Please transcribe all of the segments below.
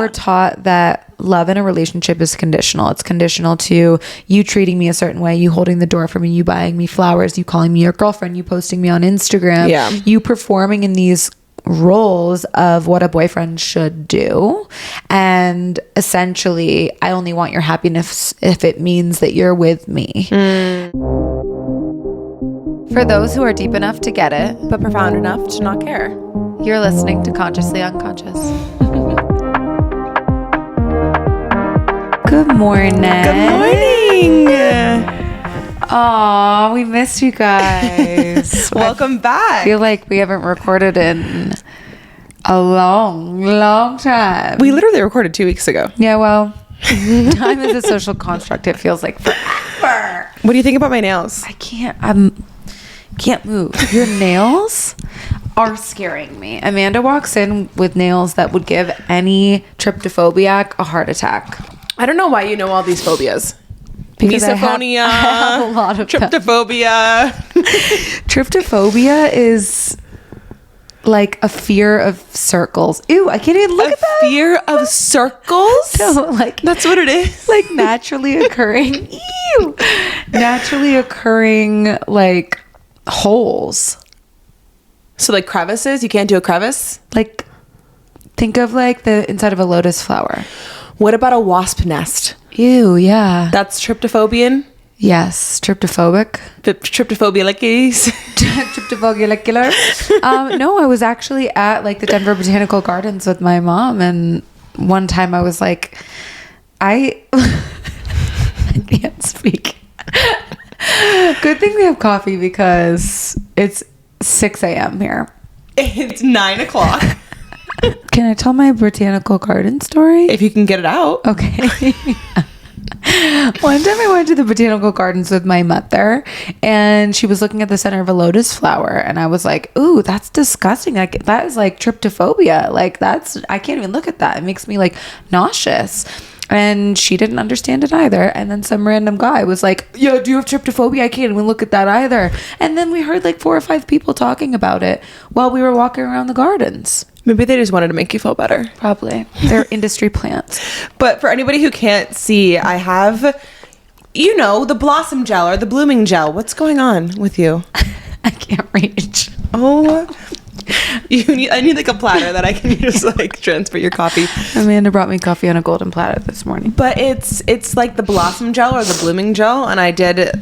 We're taught that love in a relationship is conditional. It's conditional to you treating me a certain way, you holding the door for me, you buying me flowers, you calling me your girlfriend, you posting me on Instagram, you performing in these roles of what a boyfriend should do. And essentially, I only want your happiness if it means that you're with me. For those who are deep enough to get it, but profound enough to not care, you're listening to Consciously Unconscious. Good morning. Good morning. Aw, we missed you guys. Welcome back. I feel like we haven't recorded in a long time. We literally recorded 2 weeks ago. Yeah, well, time is a social construct. It feels like forever. What do you think about my nails? I can't move. Your nails are scaring me. Amanda walks in with nails that would give any tryptophobiac a heart attack. I don't know why you know all these phobias. Because misophonia, I have a lot of tryptophobia. Tryptophobia is like a fear of circles. Ew, I can't even look at that. Fear of circles? No, like that's what it is. Like naturally occurring. Ew. Naturally occurring like holes. So like crevices? You can't do a crevice? Like think of like the inside of a lotus flower. What about a wasp nest? Ew, yeah. That's tryptophobian? Yes, tryptophobic. Tryptophobia-lickies. Tryptophobia-licular. No, I was actually at like the Denver Botanical Gardens with my mom, and one time I was like, I can't speak. Good thing we have coffee because it's 6 a.m. here. It's 9 o'clock. Can I tell my botanical garden story? If you can get it out. Okay. One time I went to the botanical gardens with my mother, and she was looking at the center of a lotus flower, and I was like, ooh, that's disgusting. Like that is like tryptophobia. Like I can't even look at that. It makes me like nauseous. And she didn't understand it either. And then some random guy was like, yo, do you have tryptophobia? I can't even look at that either. And then we heard like 4 or 5 people talking about it while we were walking around the gardens. Maybe they just wanted to make you feel better. Probably. They're industry plants. But for anybody who can't see, I have, the blossom gel or the blooming gel. What's going on with you? I can't reach. Oh, I need like a platter that I can just like transfer your coffee. Amanda brought me coffee on a golden platter this morning. But it's like the blossom gel or the blooming gel, and I did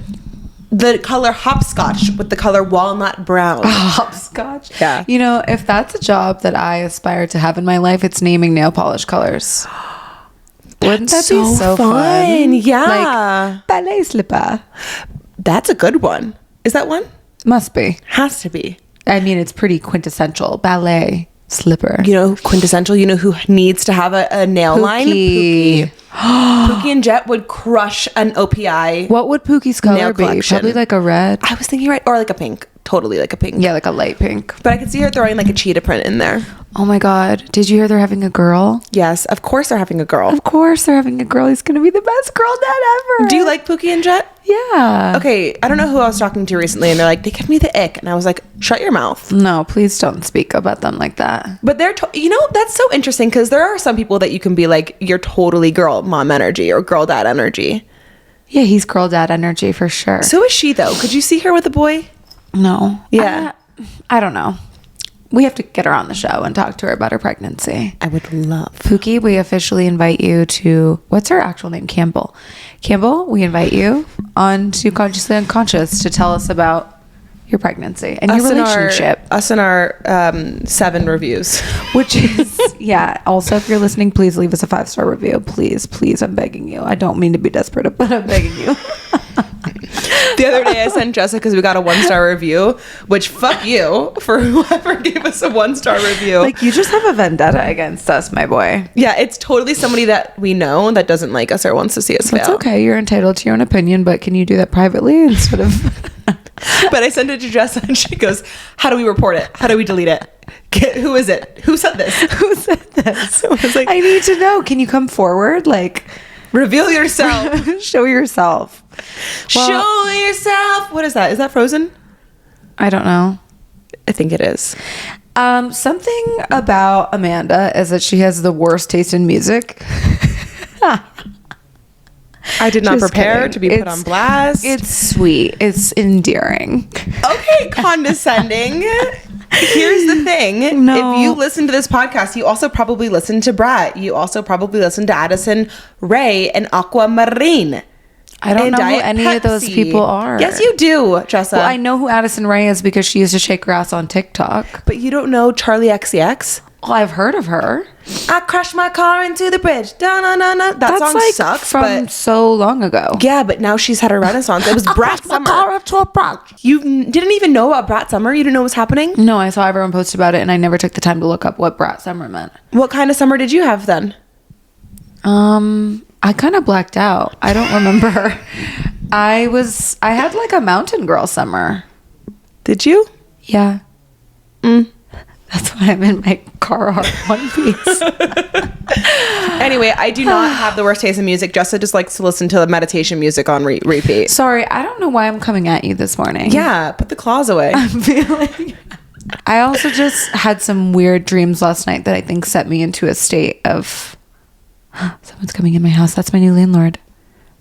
the color hopscotch with the color walnut brown. Hopscotch? Yeah. If that's a job that I aspire to have in my life, it's naming nail polish colors. Wouldn't that be so fun? Yeah. Like ballet slipper. That's a good one. Is that one? Must be. Has to be. I mean, it's pretty quintessential. Ballet slipper. Quintessential. Who needs to have a nail line? Pookie. Pookie and Jet would crush an OPI. What would Pookie's color nail be? collection. Probably like a red. I was thinking right, or like a pink. Totally like a pink. Yeah, like a light pink. But I could see her throwing like a cheetah print in there. Oh my God. Did you hear they're having a girl? Yes, of course they're having a girl. Of course they're having a girl. He's going to be the best girl dad ever. Do you like Pookie and Jet? Yeah. Okay, I don't know who I was talking to recently, and they're like, they give me the ick. And I was like, shut your mouth. No, please don't speak about them like that. But they're, that's so interesting because there are some people that you can be like, you're totally girl mom energy or girl dad energy. Yeah, he's girl dad energy for sure. So is she, though. Could you see her with a boy? No. Yeah. I don't know. We have to get her on the show and talk to her about her pregnancy. I would love. Pookie, we officially invite you to, what's her actual name? Campbell. Campbell, we invite you on to Consciously Unconscious to tell us about your pregnancy and your relationship. Us and our 7 reviews. Which is, yeah. Also, if you're listening, please leave us a 5-star review. Please, I'm begging you. I don't mean to be desperate, but I'm begging you. The other day I sent Jessa because we got a 1-star review, which fuck you for whoever gave us a 1-star review. Like, you just have a vendetta against us, my boy. Yeah, it's totally somebody that we know that doesn't like us or wants to see us fail. It's okay. You're entitled to your own opinion, but can you do that privately instead of... But I sent it to Jessa and she goes, how do we report it? How do we delete it? Who is it? Who said this? Who said this? I was like, I need to know. Can you come forward? Like, reveal yourself. show yourself. Well, show yourself. What is that? Is that Frozen? I don't know. I think it is. Something about Amanda is that she has the worst taste in music. I did not Just prepare kidding. to be put on blast. It's sweet. It's endearing. Okay, condescending. Here's the thing. No. If you listen to this podcast, you also probably listen to Brat. You also probably listen to Addison Rae and Aquamarine. I don't and know who Diet any of those Pepsi. people are. Yes, you do, Jessa. Well, I know who Addison Rae is because she used to shake her ass on TikTok. But you don't know Charlie XCX? Well, I've heard of her. I crashed my car into the bridge. Da-na-na-na. That song like sucks, from but so long ago. yeah, but now she's had a renaissance. It was Brat Summer. up to a brat. You didn't even know about Brat Summer? You didn't know what was happening? No, I saw everyone post about it, and I never took the time to look up what brat summer meant. What kind of summer did you have then? I kind of blacked out. I don't remember. I had like a mountain girl summer. Did you? Yeah. That's why I'm in my Carhartt one piece. Anyway, I do not have the worst taste in music. Jessa just likes to listen to meditation music on repeat. Sorry, I don't know why I'm coming at you this morning. Yeah, put the claws away. I'm feeling. I also just had some weird dreams last night that I think set me into a state of someone's coming in my house. That's my new landlord.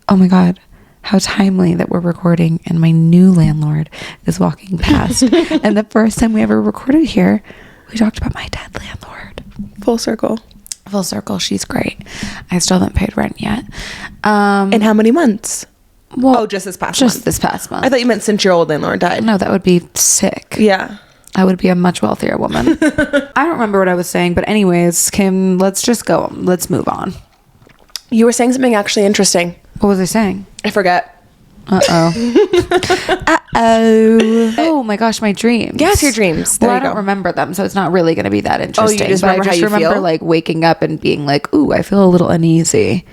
Oh my God. How timely that we're recording and my new landlord is walking past. And the first time we ever recorded here, we talked about my dead landlord. Full circle. Full circle. She's great. I still haven't paid rent yet. In how many months? Well, Just this past month. I thought you meant since your old landlord died. No, that would be sick. Yeah. I would be a much wealthier woman. I don't remember what I was saying, but anyways, Kim, let's just go. Let's move on. You were saying something actually interesting. What was I saying? I forget. Uh-oh. Oh my gosh, my dreams. Yes, your dreams. There Well, I you don't go. remember them, so it's not really going to be that interesting. just but I remember just how you remember feel? like waking up and being like, ooh, I feel a little uneasy.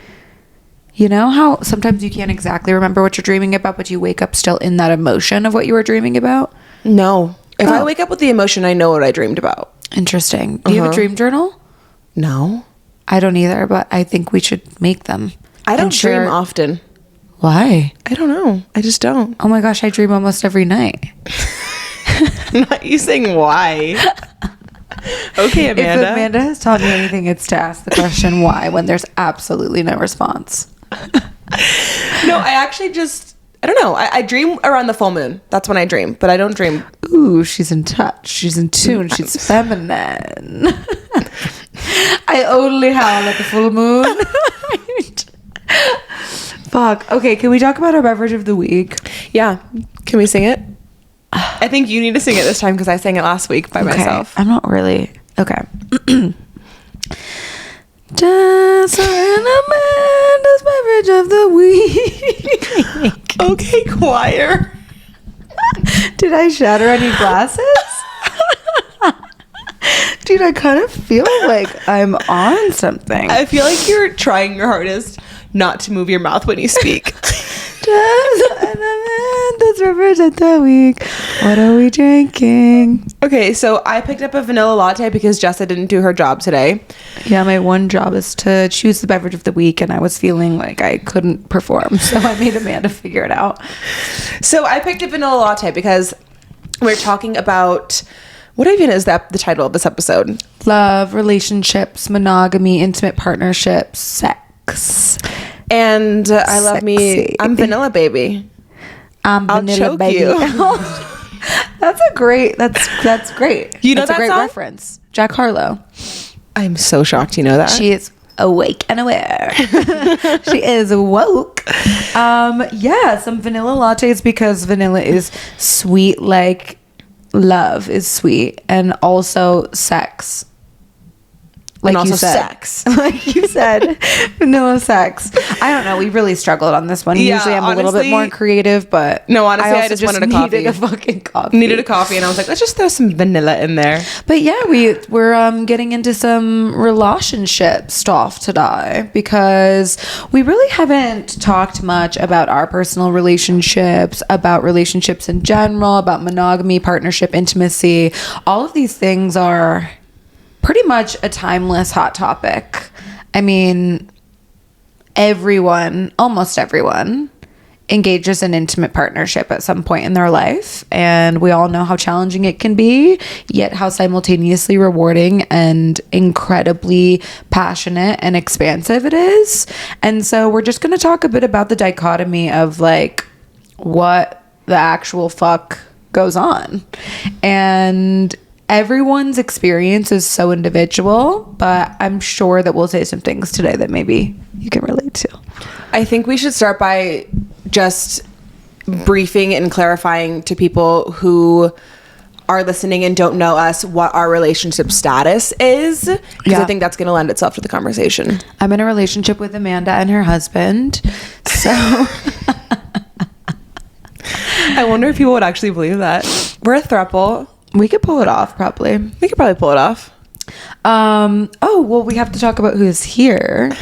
You know how sometimes you can't exactly remember what you're dreaming about, but you wake up still in that emotion of what you were dreaming about? No. If I wake up with the emotion, I know what I dreamed about. Interesting. Do you have a dream journal? No. I don't either, but I think we should make them. I don't and share- dream often. Why? I don't know. I just don't. Oh my gosh, I dream almost every night. I'm not using why. Okay, Amanda. If Amanda has taught me anything, it's to ask the question why when there's absolutely no response. No, I actually just, I don't know. I dream around the full moon. That's when I dream, but I don't dream. Ooh, she's in touch. She's in tune. She's feminine. I only howl at the full moon. Fuck. Okay, can we talk about our beverage of the week? Yeah. Can we sing it? I think you need to sing it this time because I sang it last week by myself. I'm not really. Okay. Jessa and Amanda's beverage of the week. Okay, choir. Did I shatter any glasses? Dude, I kind of feel like I'm on something. I feel like you're trying your hardest not to move your mouth when you speak. Jessa and Amanda's beverage of the week. What are we drinking? Okay, so I picked up a vanilla latte because Jessa didn't do her job today. Yeah, my one job is to choose the beverage of the week, and I was feeling like I couldn't perform, so I made Amanda figure it out. So I picked a vanilla latte because we're talking about, what even is that the title of this episode? Love, relationships, monogamy, intimate partnerships, sex. And I love me. Sexy. I'm vanilla baby. I'm I'll vanilla choke baby. you. That's great. That's great. You know that's that a great song? reference. Jack Harlow. I'm so shocked you know that. She is awake and aware. She is woke. Yeah, some vanilla lattes because vanilla is sweet, like love is sweet, and also sex. Like and also you said. sex. Like you said, vanilla sex. I don't know. We really struggled on this one. Yeah, Usually I'm a little bit honestly- more creative, but No, honestly, I also just wanted a coffee. needed a fucking coffee. Needed a coffee and I was like, let's just throw some vanilla in there. But yeah, we're getting into some relationship stuff today because we really haven't talked much about our personal relationships, about relationships in general, about monogamy, partnership, intimacy. All of these things are pretty much a timeless hot topic. I mean, almost everyone engages in intimate partnership at some point in their life, and we all know how challenging it can be, yet how simultaneously rewarding and incredibly passionate and expansive it is. And so we're just going to talk a bit about the dichotomy of like what the actual fuck goes on. And everyone's experience is so individual, but I'm sure that we'll say some things today that maybe you can relate to. I think we should start by just briefing and clarifying to people who are listening and don't know us what our relationship status is, because I think that's going to lend itself to the conversation. I'm in a relationship with Amanda and her husband. So I wonder if people would actually believe that. We're a throuple. We could pull it off, probably. We could probably pull it off. Oh, well, we have to talk about who's here.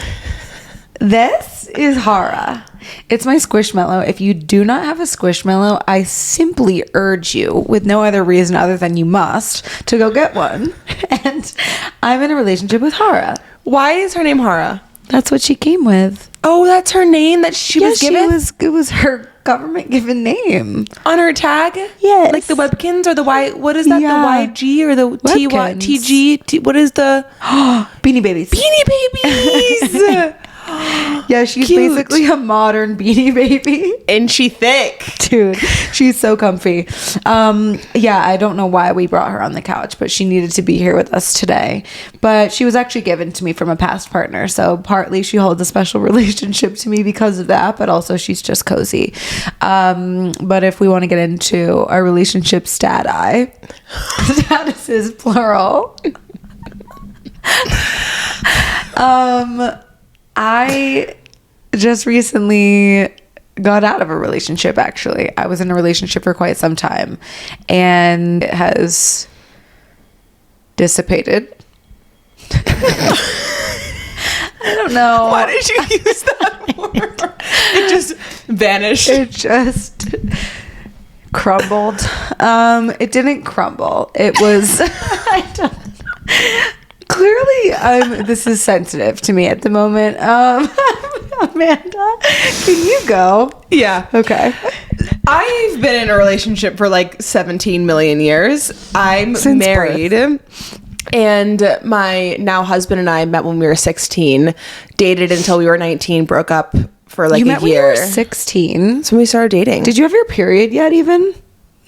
This is Hara. It's my squishmallow. If you do not have a squishmallow, I simply urge you, with no other reason other than you must, to go get one. And I'm in a relationship with Hara. Why is her name Hara? That's what she came with. Oh, that's her name that she was given? It was her government given name. On her tag? Yes. Like the Webkins or the Y, what is that? Yeah. The YG or the Webkins. TG? What is the? Beanie Babies. Beanie Babies! Yeah, she's Cute. basically a modern Beanie Baby. And she thick. Dude, she's so comfy. Yeah, I don't know why we brought her on the couch, but she needed to be here with us today. But she was actually given to me from a past partner, so partly she holds a special relationship to me because of that, but also she's just cozy. But if we want to get into our relationship status is plural. I just recently got out of a relationship, actually. I was in a relationship for quite some time, and it has dissipated. I don't know. Why did you use that word? It just vanished. It just crumbled. It didn't crumble. It was... I don't know. Clearly, this is sensitive to me at the moment. Amanda, can you go? Yeah. Okay. I've been in a relationship for like 17 million years. I'm Since married. birth. And my now husband and I met when we were 16, dated until we were 19, broke up for like You a met when year. you were 16. So we started dating. Did you have your period yet even?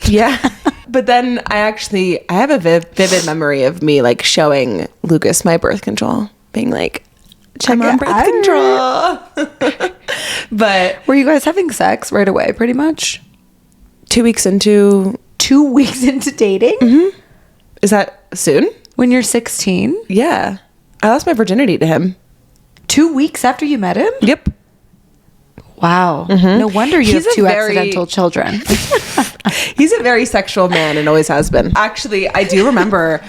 Yeah. But then I have a vivid memory of me like showing Lucas my birth control, being like, check on birth control. But were you guys having sex right away pretty much? 2 weeks into... 2 weeks into dating? Mm-hmm. Is that soon? When you're 16? Yeah. I lost my virginity to him. 2 weeks after you met him? Yep. Wow. Mm-hmm. No wonder you have two accidental children. He's a very sexual man and always has been. Actually, I do remember,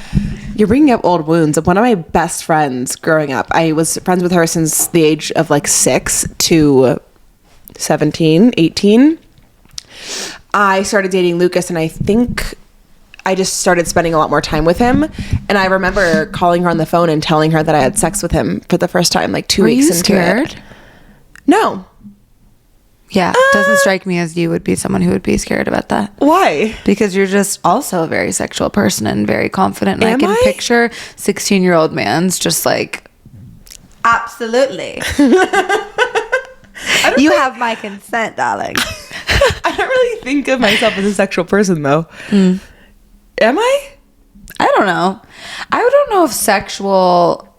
you're bringing up old wounds. One of my best friends growing up, I was friends with her since the age of like 6 to 17, 18. I started dating Lucas, and I think I just started spending a lot more time with him. And I remember calling her on the phone and telling her that I had sex with him for the first time, like 2 weeks into it. No. Yeah, doesn't strike me as you would be someone who would be scared about that. Why? Because you're just also a very sexual person and very confident. And Am I can I? picture 16-year-old man's just like, absolutely. You have my consent, darling. I don't really think of myself as a sexual person, though. Am I? I don't know. I don't know if sexual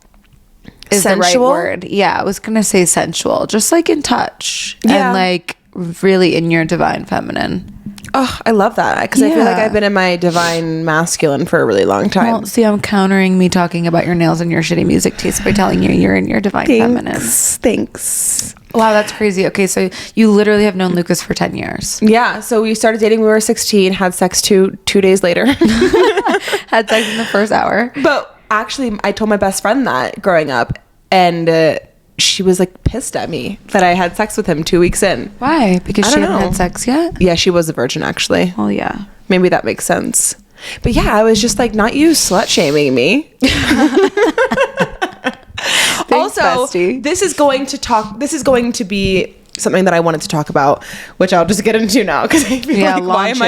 is Sensual? the right word. Yeah, I was going to say sensual. Just like in touch. Yeah. And like really in your divine feminine. Oh, I love that. Because I feel like Yeah. I've been in my divine masculine for a really long time. Well, see, I'm countering me talking about your nails and your shitty music taste by telling you you're in your divine feminine. Thanks. Wow, that's crazy. Okay, so you literally have known Lucas for 10 years. Yeah, so we started dating when we were 16, had sex two days later. Had sex in the first hour. But actually, I told my best friend that growing up, and she was like pissed at me that I had sex with him 2 weeks in. Why? Because I she don't hadn't know. had sex yet? Yeah, she was a virgin, actually. Well, yeah. Maybe that makes sense. But yeah, I was just like, not you slut shaming me. Thanks, Also, bestie. this is going to be something that I wanted to talk about, which I'll just get into now because I feel like why am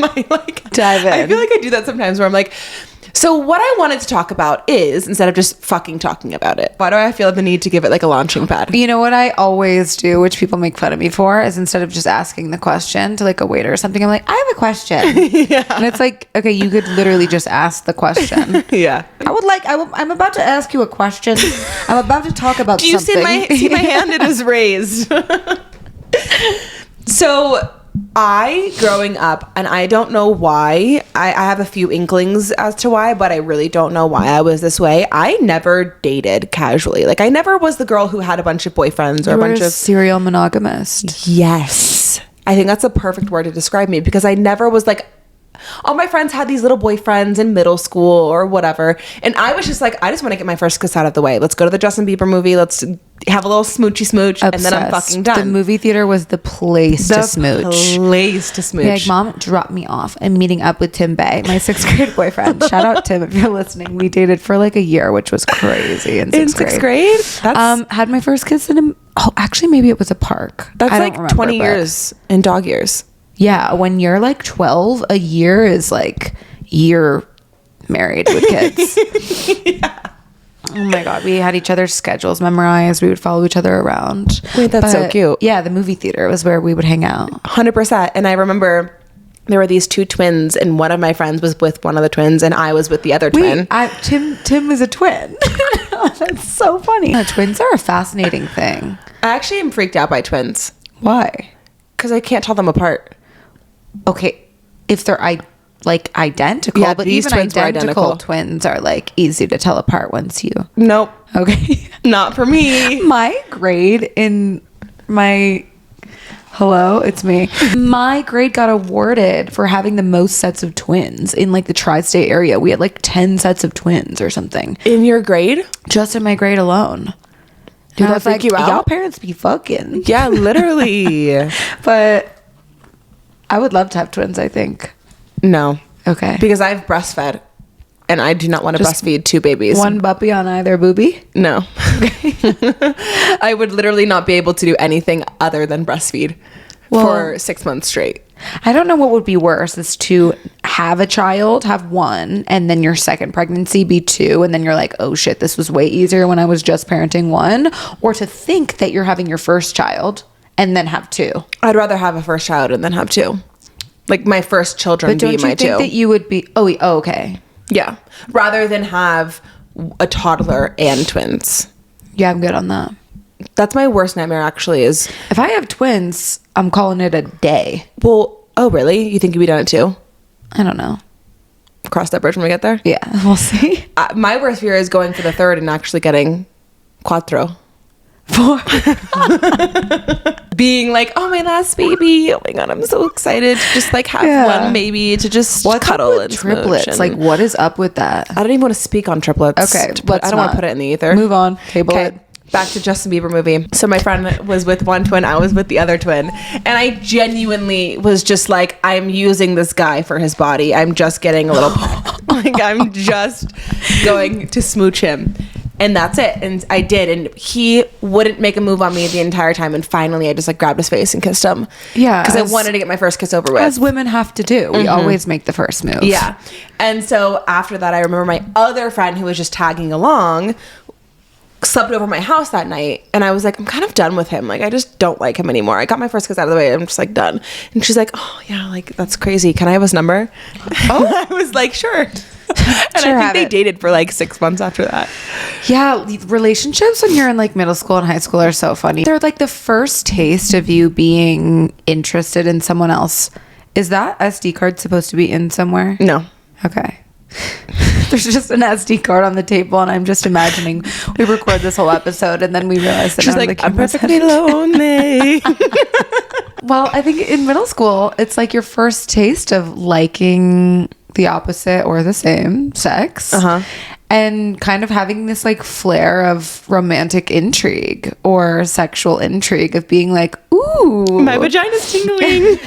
I like dive in? I feel like I do that sometimes where I'm like, so what I wanted to talk about is, instead of just fucking talking about it, why do I feel the need to give it like a launching pad? You know what I always do, which people make fun of me for, is instead of just asking the question to like a waiter or something, I'm like, I have a question. And it's like, okay, you could literally just ask the question. Yeah. I'm about to ask you a question. I'm about to talk about do you something. see my hand? It is raised. So growing up, and I don't know why, I have a few inklings as to why, but I really don't know why I was this way. I never dated casually. Like, I never was the girl who had a bunch of boyfriends or You a were bunch of... serial monogamist. Yes. I think that's a perfect word to describe me, because I never was like... All my friends had these little boyfriends in middle school or whatever. And I was just like, I just want to get my first kiss out of the way. Let's go to the Justin Bieber movie. Let's have a little smoochy smooch. Obsessed. And then I'm fucking done. The movie theater was the place to smooch. Place to smooch. Be like, Mom, drop me off. I'm meeting up with Tim Bay, my 6th grade boyfriend. Shout out Tim if you're listening. We dated for like a year, which was crazy in 6th grade. That's had my first kiss in actually maybe it was a park. That's I don't like remember, 20 but- years in dog years. Yeah, when you're like 12, a year is like year married with kids. Yeah. Oh my God, we had each other's schedules memorized. We would follow each other around. Wait, that's so cute. Yeah, the movie theater was where we would hang out. 100%. And I remember there were these two twins, and one of my friends was with one of the twins, and I was with the other twin. Tim is a twin. That's so funny. Twins are a fascinating thing. I actually am freaked out by twins Why? because I can't tell them apart. Okay, if they're identical, Yeah, but these even twins were identical. twins are like easy to tell apart once you. Nope. Okay. Not for me. My grade in my hello, it's me. My grade got awarded for having the most sets of twins in like the tri-state area. We had like 10 sets of twins or something. In your grade? Just in my grade alone. Did And I that was freak you out? Y'all parents be fucking. Yeah, literally. But I would love to have twins, I think. No. Okay. Because I've breastfed, and I do not want to Just breastfeed two babies. One puppy on either boobie? No. I would literally not be able to do anything other than breastfeed for 6 months straight. I don't know what would be worse, is to have a child, have one, and then your second pregnancy be two, and then you're like, oh shit, this was way easier when I was just parenting one, or to think that you're having your first child and then have two. I'd rather have a first child and then have two. Like, my first children But don't be you my think two. that you would be, oh, okay. Yeah. Rather than have a toddler and twins. Yeah, I'm good on that. That's my worst nightmare, actually, is... If I have twins, I'm calling it a day. Well, oh, really? You think you'd be done it too? I don't know. Cross that bridge when we get there? Yeah, we'll see. My worst fear is going for the third and actually getting cuatro. 4. Being like, oh, my last baby. Oh my God, I'm so excited to just like have one baby to just What's cuddle up with and triplets? smooch Like, and- what is up with that? I don't even want to speak on triplets. Okay, I don't want to put it in the ether. Move on. Table it. Back to Justin Bieber movie. So my friend was with one twin, I was with the other twin, and I genuinely was just like, I'm using this guy for his body. I'm just getting a little like, I'm just going to smooch him. And that's it. And I did. And he wouldn't make a move on me the entire time. And finally, I just like grabbed his face and kissed him. Yeah. Because I wanted to get my first kiss over with. As women have to do. We always make the first move. Yeah. And so after that, I remember my other friend who was just tagging along slept over my house that night, and I was like, I'm kind of done with him. Like, I just don't like him anymore. I got my first kiss out of the way. I'm just like done. And she's like, oh yeah, like that's crazy. Can I have his number? Oh, I was like, sure. And Sure, I think they dated for like 6 months after that. Yeah, relationships when you're in like middle school and high school are so funny. They're like the first taste of you being interested in someone else. Is that SD card supposed to be in somewhere? No. Okay. There's just an SD card on the table, and I'm just imagining we record this whole episode, and then we realize that She's none of like, the I'm cameras perfectly have- lonely. Well, I think in middle school, it's like your first taste of liking the opposite or the same sex. And kind of having this like flair of romantic intrigue or sexual intrigue of being like, ooh. My vagina's tingling.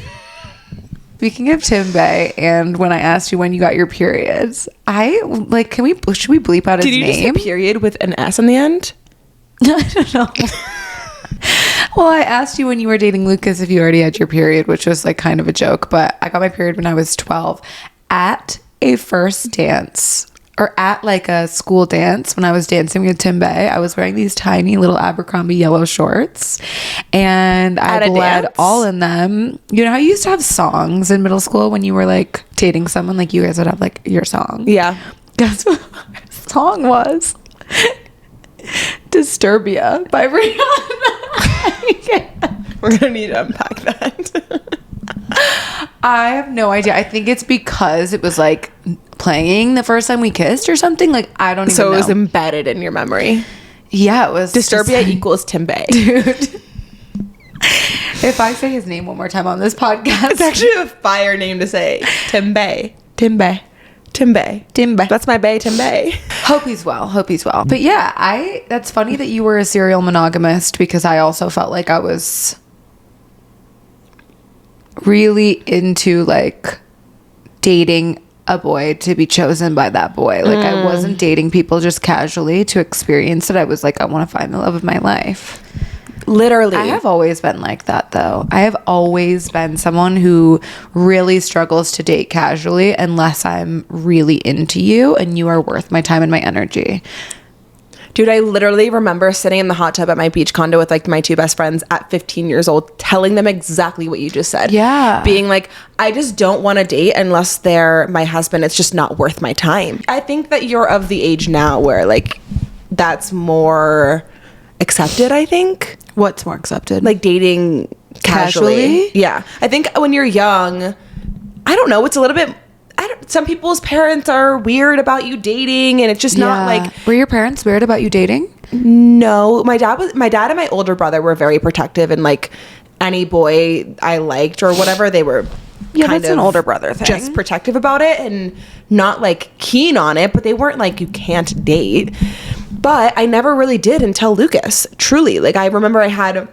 Speaking of Tim Bay, and when I asked you when you got your periods, I like, should we bleep out his Did you name? just say period with an S in the end? I don't know. Well, I asked you when you were dating Lucas if you already had your period, which was like kind of a joke, but I got my period when I was 12 at a first dance, or at like a school dance when I was dancing with Timbe. I was wearing these tiny little Abercrombie yellow shorts, and I bled all in them. You know how you used to have songs in middle school when you were like dating someone? Like you guys would have like your song. Yeah. Guess what our song was? Disturbia by Rihanna. We're gonna need to unpack that. I have no idea. I think it's because it was like playing the first time we kissed or something. Like I don't even know. So it was embedded in your memory. Yeah, it was. Disturbia equals Timbe. Dude. If I say his name one more time on this podcast. It's actually a fire name to say. Timbe. Timbe. That's my bae, Timbe. Hope he's well. But yeah, that's funny that you were a serial monogamist, because I also felt like I was really into like dating a boy to be chosen by that boy. Like I wasn't dating people just casually to experience it. I was like, I want to find the love of my life. Literally. I have always been like that, though. I have always been someone who really struggles to date casually unless I'm really into you and you are worth my time and my energy. Dude, I literally remember sitting in the hot tub at my beach condo with like my two best friends at 15 years old, telling them exactly what you just said. Yeah. Being like, I just don't want to date unless they're my husband. It's just not worth my time. I think that you're of the age now where like that's more accepted, I think. What's more accepted? Like dating casually? Yeah. I think when you're young, I don't know, it's a little bit, some people's parents are weird about you dating, and it's just not like. Were your parents weird about you dating? No. My dad and my older brother were very protective, and like any boy I liked or whatever, they were kind of an older brother thing. Just protective about it and not like keen on it, but they weren't like, you can't date. But I never really did until Lucas, truly. Like I remember I had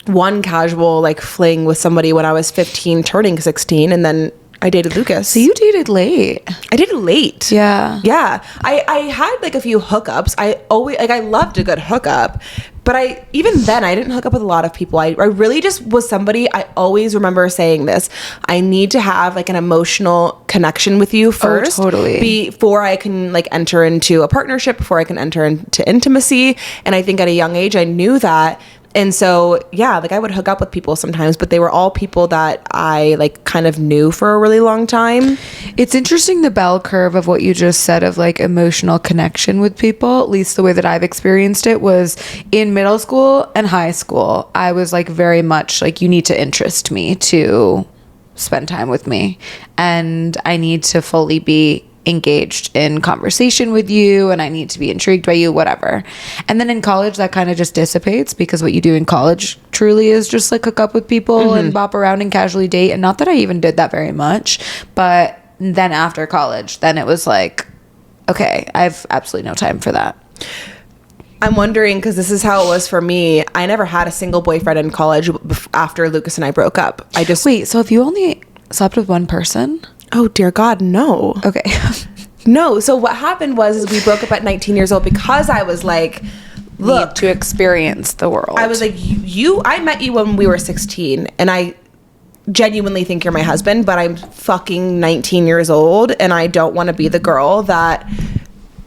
one casual like fling with somebody when I was 15 turning 16, and then I dated Lucas. So you dated late. I dated late. Yeah. Yeah. I had like a few hookups. I loved a good hookup, but even then I didn't hook up with a lot of people. I really just was somebody, I always remember saying this, I need to have like an emotional connection with you first. Oh, totally. Before I can like enter into a partnership, before I can enter into intimacy. And I think at a young age I knew that. And so, yeah, like I would hook up with people sometimes, but they were all people that I like kind of knew for a really long time. It's interesting, the bell curve of what you just said of like emotional connection with people, at least the way that I've experienced it was in middle school and high school. I was like very much like, you need to interest me to spend time with me, and I need to fully be engaged in conversation with you, and I need to be intrigued by you, whatever. And then in college that kind of just dissipates, because what you do in college truly is just like hook up with people and bop around and casually date. And not that I even did that very much, but then after college, then it was like, okay, I have absolutely no time for that. I'm wondering, because this is how it was for me. I never had a single boyfriend in college after Lucas and I broke up. Wait, so if you only slept with one person? Oh, dear God, no. Okay. No. So what happened was we broke up at 19 years old because I was like, look. Need to experience the world. I was like, I met you when we were 16, and I genuinely think you're my husband, but I'm fucking 19 years old, and I don't want to be the girl that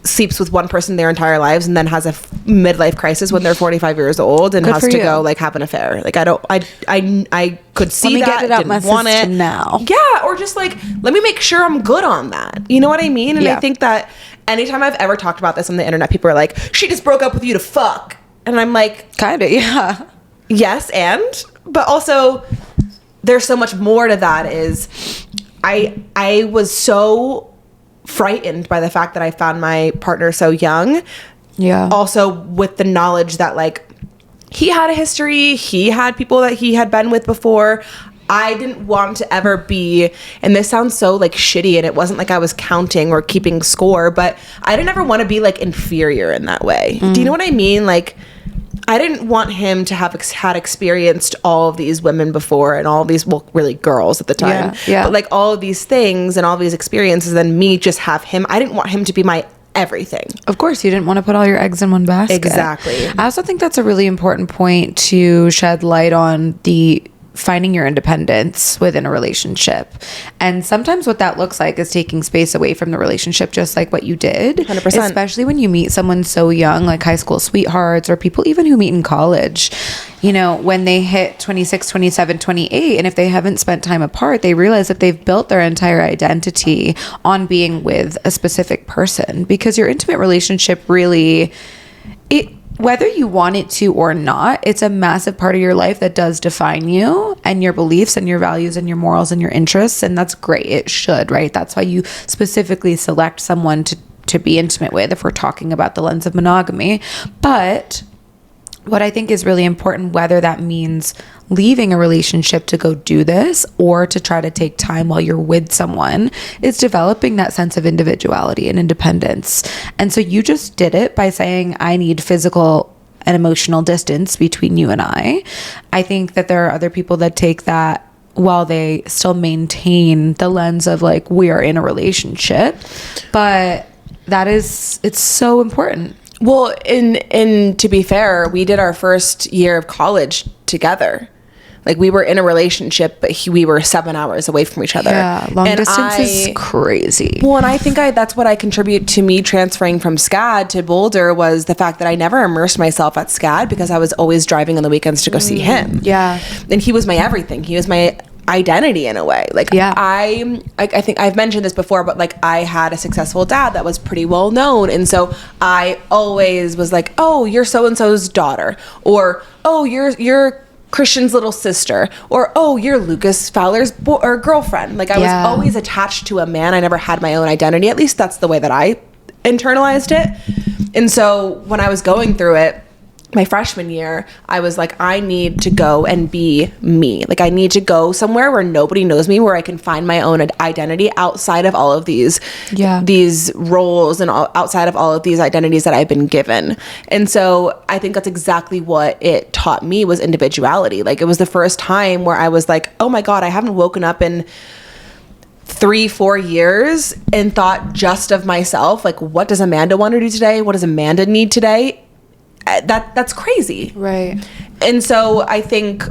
sleeps with one person their entire lives and then has a midlife crisis when they're 45 years old and has to go like have an affair. Like I could see that. Get it out my system now. Yeah, or just like, let me make sure I'm good on that. You know what I mean? And I think that anytime I've ever talked about this on the internet, people are like, she just broke up with you to fuck. And I'm like, kind of, yeah. Yes, but also there's so much more to that. Is I was so frightened by the fact that I found my partner so young. Yeah. Also with the knowledge that like he had a history, he had people that he had been with before. I didn't want to ever be, and this sounds so like shitty, and it wasn't like I was counting or keeping score, but I didn't ever want to be like inferior in that way. Do you know what I mean? Like I didn't want him to have had experienced all of these women before, and all of these, well, really girls at the time. Yeah. But like all of these things and all these experiences, and me just have him. I didn't want him to be my everything. Of course, you didn't want to put all your eggs in one basket. Exactly. I also think that's a really important point to shed light on, the finding your independence within a relationship. And sometimes what that looks like is taking space away from the relationship, just like what you did. 100%. Especially when you meet someone so young, like high school sweethearts or people even who meet in college. You know, when they hit 26, 27, 28, and if they haven't spent time apart, they realize that they've built their entire identity on being with a specific person, because your intimate relationship really, whether you want it to or not, it's a massive part of your life that does define you and your beliefs and your values and your morals and your interests. And that's great. It should, right? That's why you specifically select someone to be intimate with, if we're talking about the lens of monogamy. But what I think is really important, whether that means leaving a relationship to go do this or to try to take time while you're with someone, is developing that sense of individuality and independence. And so you just did it by saying, I need physical and emotional distance between you and I. I think that there are other people that take that while they still maintain the lens of like, we are in a relationship, but it's so important. Well, and to be fair, we did our first year of college together. Like, we were in a relationship, but we were 7 hours away from each other. Yeah, long distance is crazy. Well, and I think that's what I contribute to me transferring from SCAD to Boulder, was the fact that I never immersed myself at SCAD because I was always driving on the weekends to go see him. Yeah. And he was my everything. He was my identity in a way. Like, yeah. I think I've mentioned this before, but like, I had a successful dad that was pretty well known, and so I always was like, oh, you're so and so's daughter, or oh, you're Christian's little sister, or oh, you're Lucas Fowler's or girlfriend. Like, I was always attached to a man. I never had my own identity. At least that's the way that I internalized it. And so when I was going through it, my freshman year, I was like, I need to go and be me. Like, I need to go somewhere where nobody knows me, where I can find my own identity outside of all of these roles and outside of all of these identities that I've been given. And so I think that's exactly what it taught me, was individuality. Like, it was the first time where I was like, oh my God, I haven't woken up in 3-4 years and thought just of myself. Like, what does Amanda want to do today? What does Amanda need today? That's crazy. Right. And so I think,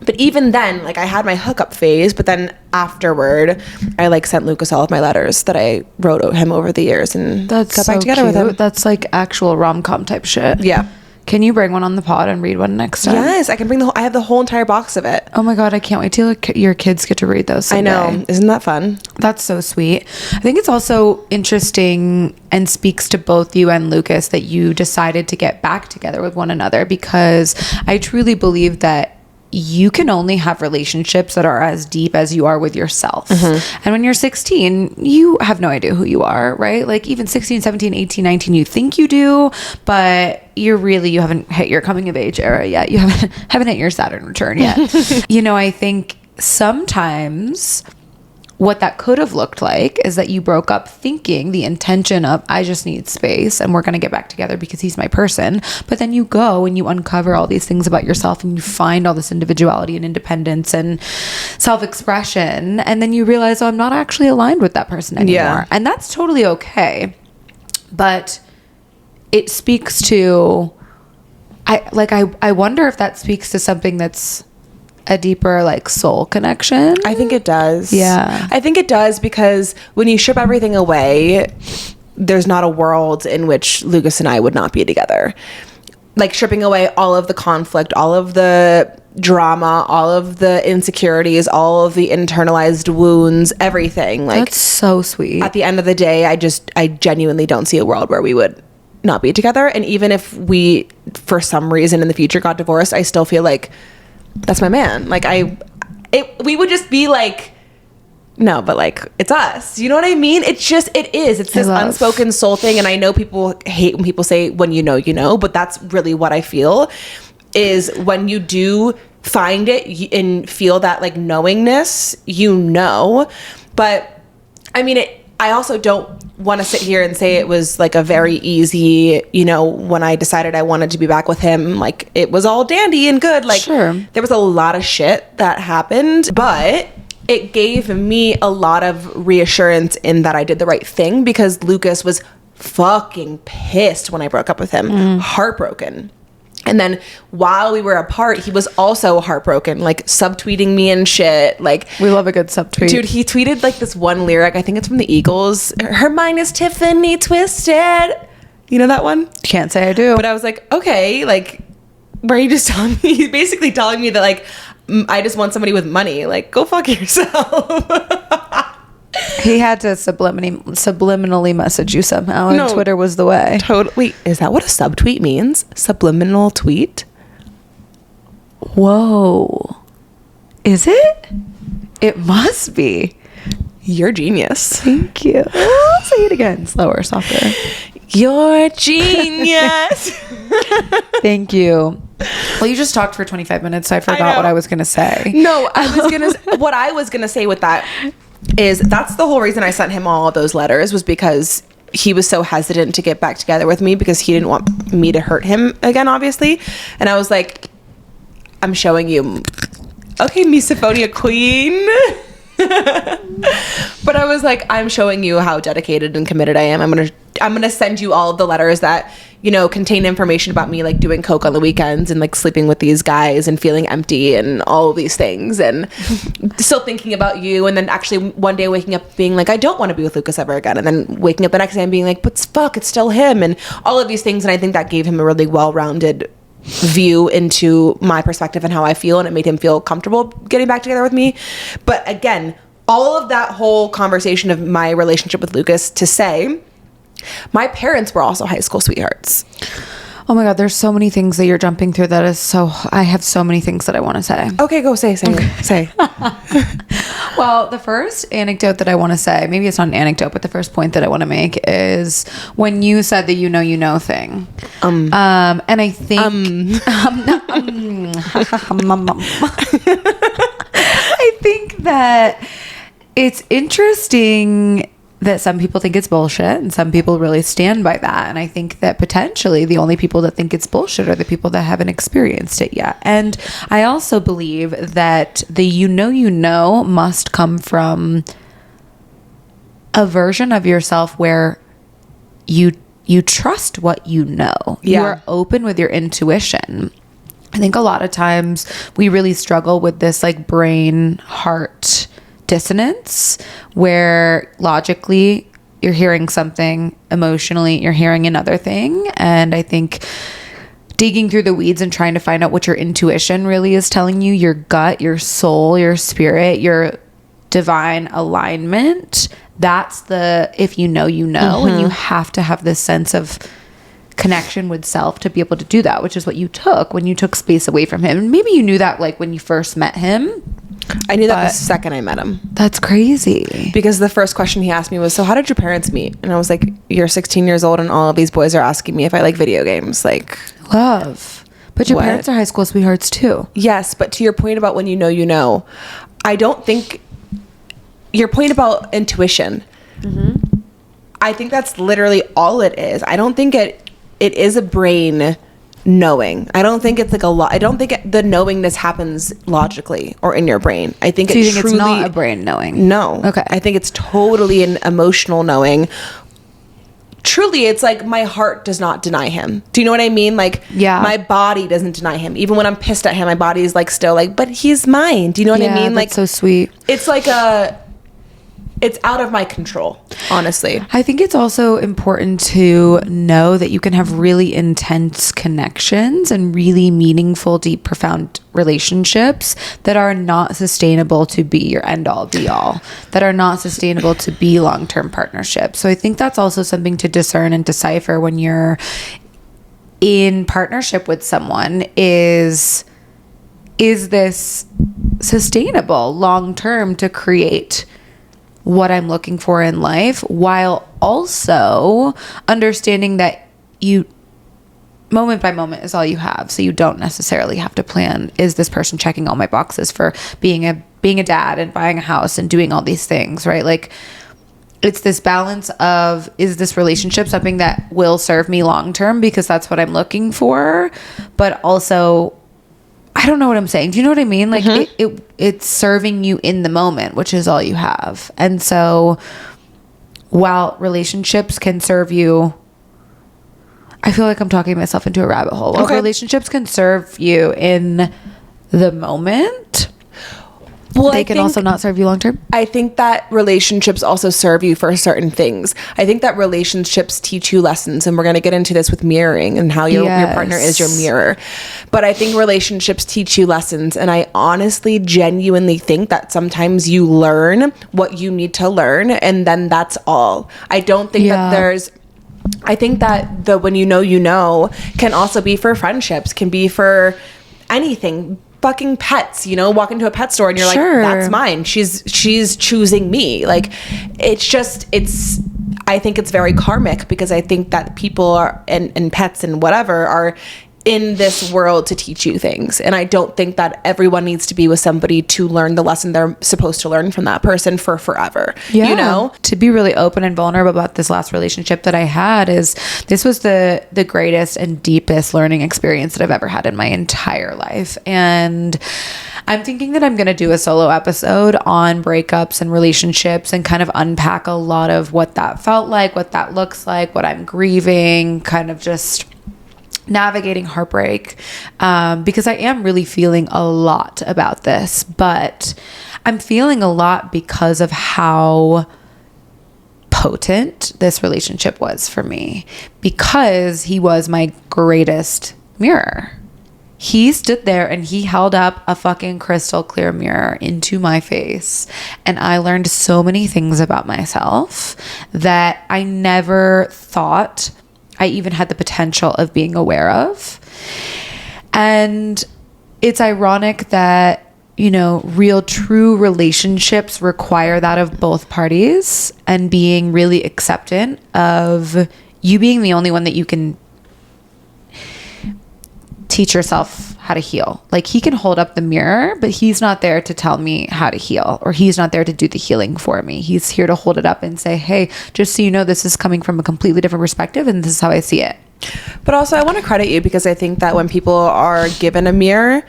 but even then, like, I had my hookup phase, but then afterward, I like sent Lucas all of my letters that I wrote him over the years, and got back together cute. with him. That's like actual rom-com type shit. Yeah. Can you bring one on the pod and read one next time? Yes, I can bring I have the whole entire box of it. Oh my God, I can't wait till your kids get to read those someday. I know. Isn't that fun? That's so sweet. I think it's also interesting and speaks to both you and Lucas that you decided to get back together with one another, because I truly believe that you can only have relationships that are as deep as you are with yourself. Mm-hmm. And when you're 16, you have no idea who you are, right? Like, even 16, 17, 18, 19, you think you do, but you haven't hit your coming of age era yet. You haven't hit your Saturn return yet. You know, I think sometimes what that could have looked like is that you broke up thinking the intention of, I just need space and we're going to get back together because he's my person. But then you go and you uncover all these things about yourself and you find all this individuality and independence and self-expression. And then you realize, oh, I'm not actually aligned with that person anymore. Yeah. And that's totally okay. But it speaks to, I wonder if that speaks to something that's a deeper, like, soul connection. I think it does. Yeah. I think it does, because when you strip everything away, there's not a world in which Lucas and I would not be together. Like, stripping away all of the conflict, all of the drama, all of the insecurities, all of the internalized wounds, everything. Like, that's so sweet. At the end of the day, I genuinely don't see a world where we would not be together. And even if we, for some reason in the future, got divorced, I still feel like that's my man. Like, we would just be like, no, but like, it's us. You know what I mean? It's this unspoken soul thing. And I know people hate when people say, when you know, but that's really what I feel, is when you do find it and feel that, like, knowingness, you know. But I mean, I also don't want to sit here and say it was like a very easy, you know, when I decided I wanted to be back with him, like, it was all dandy and good. Like, sure, there was a lot of shit that happened, but it gave me a lot of reassurance in that I did the right thing, because Lucas was fucking pissed when I broke up with him. Heartbroken. And then while we were apart, he was also heartbroken, like subtweeting me and shit. Like, we love a good subtweet. Dude, he tweeted like this one lyric. I think it's from the Eagles. Her mind is Tiffany twisted. You know that one? Can't say I do. But I was like, okay, like, were you just telling me? He's basically telling me that, like, I just want somebody with money. Like, go fuck yourself. He had to subliminally message you somehow, and Twitter was the way. Totally. Wait, is that what a subtweet means? Subliminal tweet? Whoa. Is it? It must be. You're genius. Thank you. Say it again. Slower, softer. You're genius. Thank you. Well, you just talked for 25 minutes, so I forgot what I was going to say. No, what I was going to say with that is that's the whole reason I sent him all of those letters, was because he was so hesitant to get back together with me because he didn't want me to hurt him again, obviously. And I was like, I'm showing you. Okay, misophonia queen. But I was like, I'm showing you how dedicated and committed I am. I'm gonna send you all of the letters that, you know, contain information about me, like doing coke on the weekends and like sleeping with these guys and feeling empty and all of these things, and still thinking about you. And then actually one day waking up being like, I don't want to be with Lucas ever again. And then waking up the next day and being like, but fuck, it's still him, and all of these things. And I think that gave him a really well-rounded view into my perspective and how I feel, and it made him feel comfortable getting back together with me. But again, all of that whole conversation of my relationship with Lucas to say, my parents were also high school sweethearts. Oh my God, there's so many things that you're jumping through. That is so, I have so many things that I want to say. Okay, go say. Well, the first anecdote that I want to say, maybe it's not an anecdote, but the first point that I want to make is when you said the you know thing. And I think I think that it's interesting that some people think it's bullshit and some people really stand by that. And I think that potentially the only people that think it's bullshit are the people that haven't experienced it yet. And I also believe that the you know must come from a version of yourself where you trust what you know. Yeah. You are open with your intuition. I think a lot of times we really struggle with this like brain heart dissonance where logically you're hearing something, emotionally you're hearing another thing. And I think digging through the weeds and trying to find out what your intuition really is telling you, your gut, your soul, your spirit, your divine alignment, that's the if you know, and you have to have this sense of connection with self to be able to do that, which is what you took when you took space away from him. And maybe you knew that like when you first met him. I knew that the second I met him. That's crazy. Because the first question he asked me was, so how did your parents meet? And I was like, you're 16 years old and all of these boys are asking me if I like video games. Like, love. But your parents are high school sweethearts too. Yes, but to your point about when you know, I don't think your point about intuition, I think that's literally all it is. I don't think it is a brain knowing. I don't think it's like I don't think the knowingness happens logically or in your brain. I think so you think it's not a brain knowing? No. Okay. I think it's totally an emotional knowing. Truly, it's like my heart does not deny him. Do you know what I mean? Like, yeah, my body doesn't deny him. Even when I'm pissed at him, my body is like still like, but he's mine. Do you know what I mean? Like, that's so sweet. It's like it's out of my control, honestly. I think it's also important to know that you can have really intense connections and really meaningful, deep, profound relationships that are not sustainable to be your end all be all, that are not sustainable to be long-term partnerships. So I think that's also something to discern and decipher when you're in partnership with someone is this sustainable long-term to create what I'm looking for in life, while also understanding that you moment by moment is all you have. So you don't necessarily have to plan, is this person checking all my boxes for being a dad and buying a house and doing all these things, right? Like, it's this balance of, is this relationship something that will serve me long term because that's what I'm looking for, but also I don't know what I'm saying. Do you know what I mean? Like, it's serving you in the moment, which is all you have. And so while relationships can serve you, I feel like I'm talking myself into a rabbit hole. While relationships can serve you in the moment, they can also not serve you long term. I think that relationships also serve you for certain things. I think that relationships teach you lessons, and we're going to get into this with mirroring and how your partner is your mirror. But I think relationships teach you lessons, and I honestly, genuinely think that sometimes you learn what you need to learn, and then that's all. I don't think that there's... I think that the when you know can also be for friendships, can be for anything. Fucking pets, you know, walk into a pet store and you're like, that's mine. She's choosing me. Like, I think it's very karmic, because I think that people are, and pets and whatever, are in this world to teach you things. And I don't think that everyone needs to be with somebody to learn the lesson they're supposed to learn from that person for forever. You know? To be really open and vulnerable about this last relationship that I had, is this was the greatest and deepest learning experience that I've ever had in my entire life. And I'm thinking that I'm going to do a solo episode on breakups and relationships and kind of unpack a lot of what that felt like, what that looks like, what I'm grieving, kind of just navigating heartbreak, because I am really feeling a lot about this, but I'm feeling a lot because of how potent this relationship was for me, because he was my greatest mirror. He stood there and he held up a fucking crystal clear mirror into my face, and I learned so many things about myself that I never thought I even had the potential of being aware of. And it's ironic that, you know, real true relationships require that of both parties, and being really acceptant of you being the only one that you can teach yourself how to heal. Like, he can hold up the mirror, but he's not there to tell me how to heal, or he's not there to do the healing for me. He's here to hold it up and say, hey, just so you know, this is coming from a completely different perspective, and this is how I see it. But also, I want to credit you, because I think that when people are given a mirror,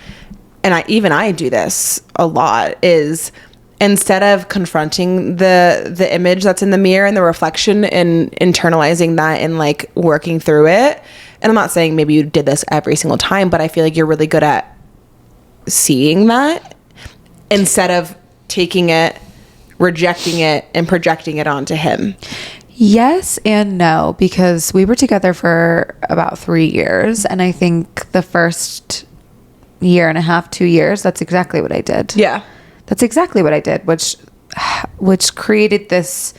and I do this a lot, is instead of confronting the image that's in the mirror and the reflection and internalizing that and like working through it. And I'm not saying maybe you did this every single time, but I feel like you're really good at seeing that instead of taking it, rejecting it, and projecting it onto him. Yes and no, because we were together for about 3 years, and I think the first year and a half, 2 years, that's exactly what I did. Yeah. That's exactly what I did, which created this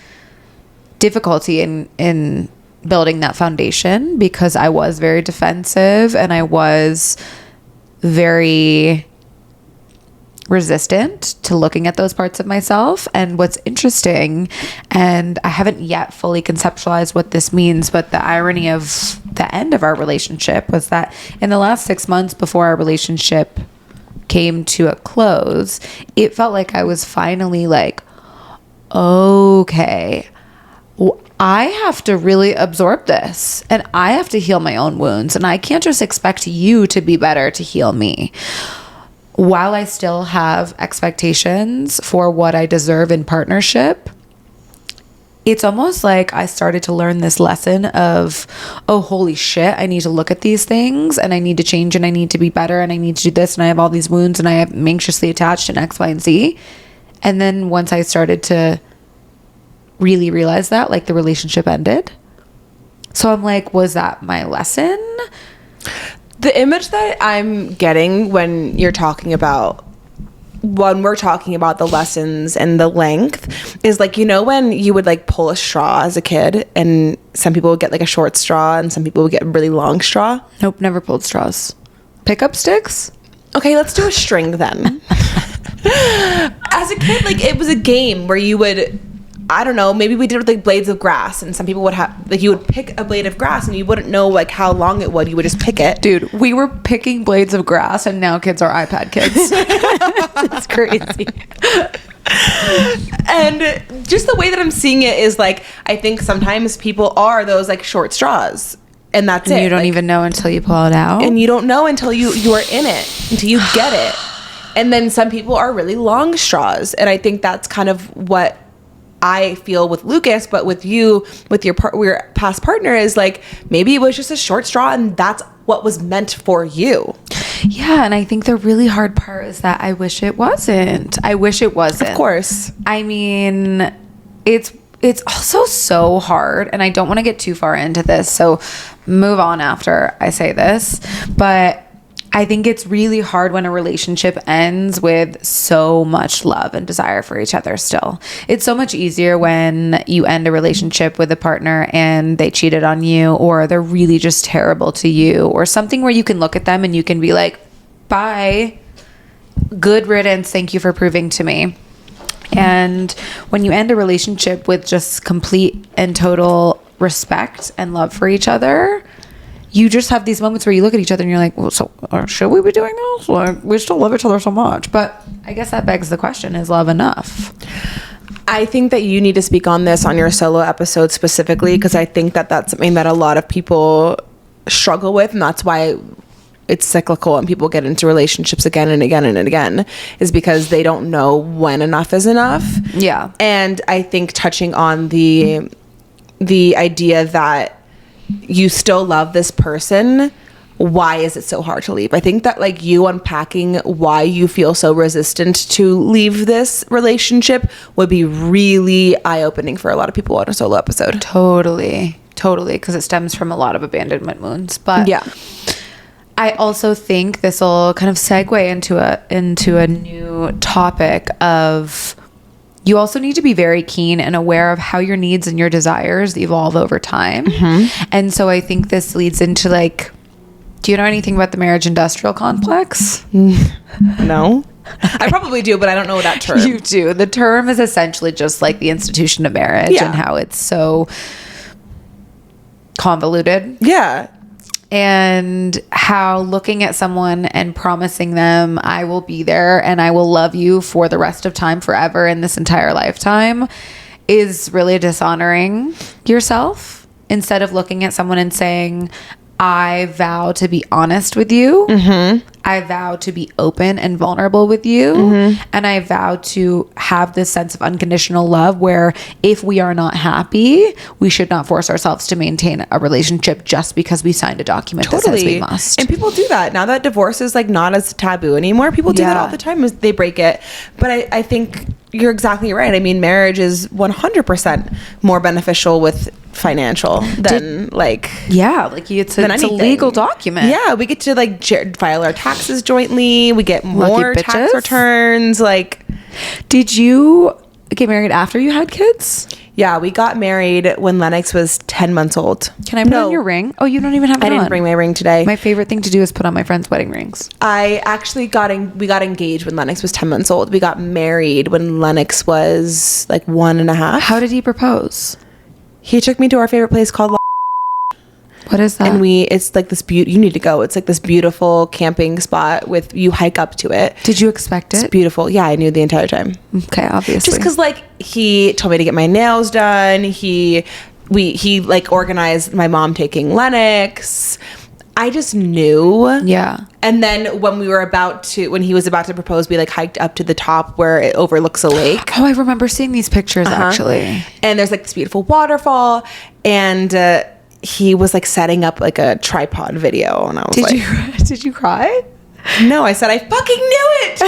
difficulty in building that foundation, because I was very defensive and I was very resistant to looking at those parts of myself. And what's interesting, and I haven't yet fully conceptualized what this means, but the irony of the end of our relationship was that in the last 6 months before our relationship came to a close, it felt like I was finally like, okay, I have to really absorb this, and I have to heal my own wounds, and I can't just expect you to be better to heal me. While I still have expectations for what I deserve in partnership, it's almost like I started to learn this lesson of, oh, holy shit, I need to look at these things, and I need to change, and I need to be better, and I need to do this, and I have all these wounds, and I am anxiously attached in X, Y, and Z. And then once I started to really realize that, like, the relationship ended. So I'm like, was that my lesson? The image that I'm getting when we're talking about the lessons and the length is like, you know, when you would like pull a straw as a kid, and some people would get like a short straw and some people would get a really long straw. Nope, never pulled straws. Pickup sticks? Okay, let's do a string then. As a kid, like, it was a game where you would, I don't know, maybe we did it with like blades of grass, and some people would have, like, you would pick a blade of grass and you wouldn't know like how long it would. You would just pick it. Dude, we were picking blades of grass, and now kids are iPad kids. It's crazy. And just the way that I'm seeing it is like, I think sometimes people are those like short straws, and that's it. You don't like, even know until you pull it out. And you don't know until you are in it, until you get it. And then some people are really long straws, and I think that's kind of what I feel with Lucas, but with you, with your past partner, is like, maybe it was just a short straw and that's what was meant for you. Yeah, and I think the really hard part is that I wish it wasn't. Of course. I mean, it's also so hard, and I don't want to get too far into this, so move on after I say this, but I think it's really hard when a relationship ends with so much love and desire for each other still. It's so much easier when you end a relationship with a partner and they cheated on you, or they're really just terrible to you, or something where you can look at them and you can be like, bye, good riddance, thank you for proving to me. And when you end a relationship with just complete and total respect and love for each other, you just have these moments where you look at each other and you're like, well, so should we be doing this? Like, we still love each other so much. But I guess that begs the question, is love enough? I think that you need to speak on this on your solo episode specifically, because I think that that's something that a lot of people struggle with, and that's why it's cyclical and people get into relationships again and again and again, is because they don't know when enough is enough. Yeah. And I think touching on the idea that you still love this person, why is it so hard to leave? I think that like you unpacking why you feel so resistant to leave this relationship would be really eye-opening for a lot of people on a solo episode. Totally, because it stems from a lot of abandonment wounds. But yeah, I also think this will kind of segue into a new topic of, you also need to be very keen and aware of how your needs and your desires evolve over time. Mm-hmm. And so I think this leads into like, do you know anything about the marriage industrial complex? No. I probably do, but I don't know that term. You do. The term is essentially just like the institution of marriage, and how it's so convoluted. Yeah. And how looking at someone and promising them, I will be there and I will love you for the rest of time, forever, in this entire lifetime, is really dishonoring yourself, instead of looking at someone and saying, I vow to be honest with you. Mm-hmm. I vow to be open and vulnerable with you. Mm-hmm. And I vow to have this sense of unconditional love where if we are not happy, we should not force ourselves to maintain a relationship just because we signed a document that says we must. And people do that. Now that divorce is like not as taboo anymore, people do that all the time as they break it. But I think you're exactly right. I mean, marriage is 100% more beneficial with financial than it's a legal document. Yeah, we get to like file our taxes jointly. We get more tax returns. Like, did you get married after you had kids? Yeah, we got married when Lennox was 10 months old. Can I put on your ring? Oh, you don't even have it on. I didn't bring my ring today. My favorite thing to do is put on my friends' wedding rings. I actually we got engaged when Lennox was 10 months old. We got married when Lennox was like 1.5. How did he propose? He took me to our favorite place called What is that? And it's like this you need to go. It's like this beautiful camping spot you hike up to it. Did you expect it? It's beautiful. Yeah, I knew the entire time. Okay, obviously. Just because like he told me to get my nails done. He like organized my mom taking Lennox. I just knew. Yeah. And then when he was about to propose, we like hiked up to the top where it overlooks a lake. Oh, I remember seeing these pictures actually. And there's like this beautiful waterfall, and he was like setting up like a tripod video, and I was did you cry? No, I said I fucking knew it.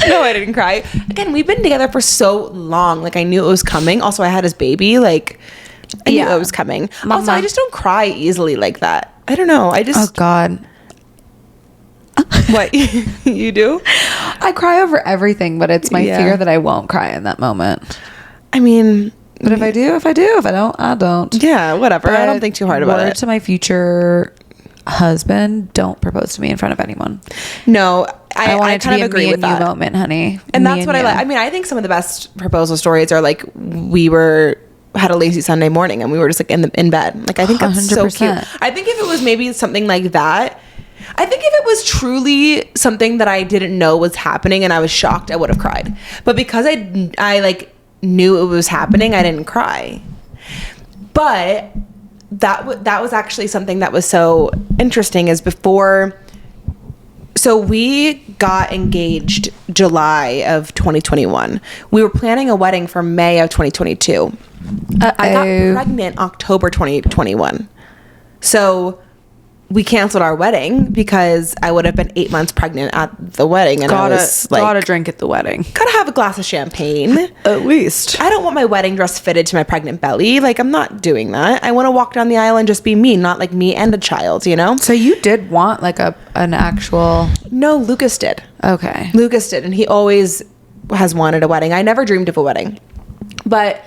No, I didn't cry. Again, we've been together for so long. Like I knew it was coming. Also, I had his baby. Like I knew it was coming. Mama. Also, I just don't cry easily like that. I don't know. Oh God. What? You do? I cry over everything, but it's my fear that I won't cry in that moment. I mean, but if I do. If I don't, I don't. Yeah, whatever. But I don't think too hard about it. To my future husband, don't propose to me in front of anyone. No, I want it to kind be of agree with that moment, honey. And that's what I like. I mean, I think some of the best proposal stories are like we had a lazy Sunday morning and we were just like in bed. Like I think that's 100%. So cute. I think if it was maybe something like that, I think if it was truly something that I didn't know was happening and I was shocked, I would have cried. But because I like knew it was happening, I didn't cry. But that was actually something that was so interesting is before. So we got engaged July of 2021. We were planning a wedding for May of 2022. I got pregnant October 2021. So we canceled our wedding because I would have been 8 months pregnant at the wedding, and I was like, gotta drink at the wedding. Gotta have a glass of champagne. At least. I don't want my wedding dress fitted to my pregnant belly. Like, I'm not doing that. I want to walk down the aisle and just be me, not like me and a child, you know? So you did want like an actual... No, Lucas did. Okay. Lucas did, and he always has wanted a wedding. I never dreamed of a wedding. But,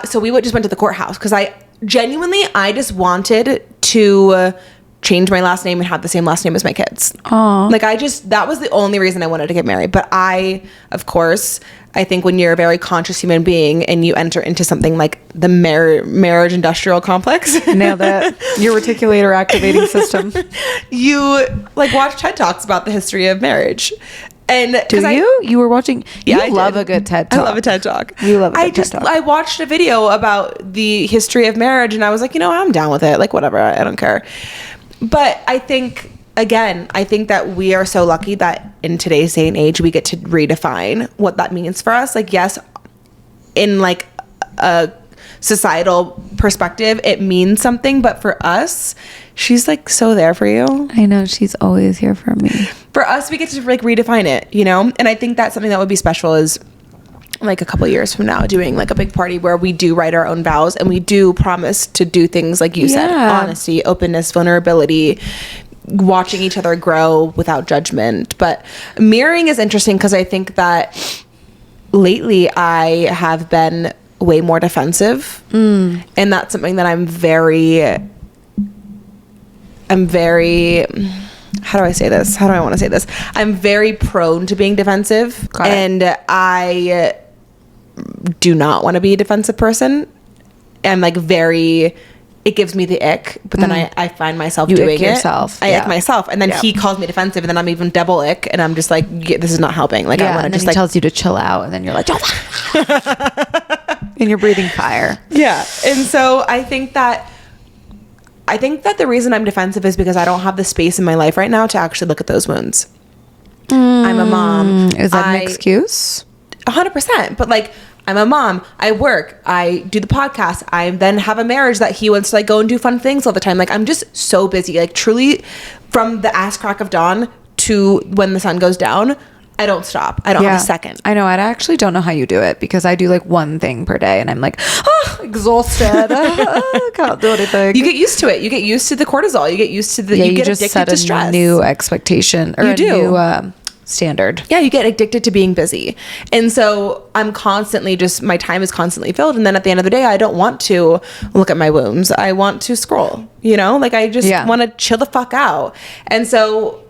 so we just went to the courthouse because I just wanted to... change my last name and have the same last name as my kids. Aww. Like, that was the only reason I wanted to get married. But of course, I think when you're a very conscious human being and you enter into something like the marriage industrial complex. Nailed it. Your reticulator activating system. You like watch TED Talks about the history of marriage. And you were watching? Yeah, you love a good TED Talk. I love a TED Talk. You love a good TED Talk. I watched a video about the history of marriage, and I was like, I'm down with it. Like, whatever. I don't care. But I think, again, that we are so lucky that in today's day and age, we get to redefine what that means for us. Like, yes, in like a societal perspective, it means something. But for us, she's like so there for you. I know, she's always here for me. For us, we get to like redefine it, And I think that's something that would be special is like a couple of years from now doing like a big party where we do write our own vows and we do promise to do things like you said, honesty, openness, vulnerability, watching each other grow without judgment. But mirroring is interesting because I think that lately I have been way more defensive, and that's something that I'm very how do I say this? How do I want to say this? I'm very prone to being defensive, and I do not want to be a defensive person. I'm like it gives me the ick, but then I find myself doing it. Yourself. I ick myself, and then he calls me defensive, and then I'm even double ick, and I'm just like, this is not helping. Like, I want to just he tells you to chill out, and then you're like, don't. And you're breathing fire. Yeah, and so I think that the reason I'm defensive is because I don't have the space in my life right now to actually look at those wounds. I'm a mom. Is that an excuse? 100%. But like, I'm a mom. I work. I do the podcast. I then have a marriage that he wants to like go and do fun things all the time. Like, I'm just so busy. Like, truly, from the ass crack of dawn to when the sun goes down, I don't stop. I don't have a second. I know. I actually don't know how you do it because I do like one thing per day and I'm like, exhausted. Can't do anything. You get used to it. You get used to the cortisol. You get used to you get just addicted set to stress. A new expectation or new standard. Yeah, you get addicted to being busy. And so I'm constantly my time is constantly filled. And then at the end of the day, I don't want to look at my wounds. I want to scroll, like I just want to chill the fuck out. And so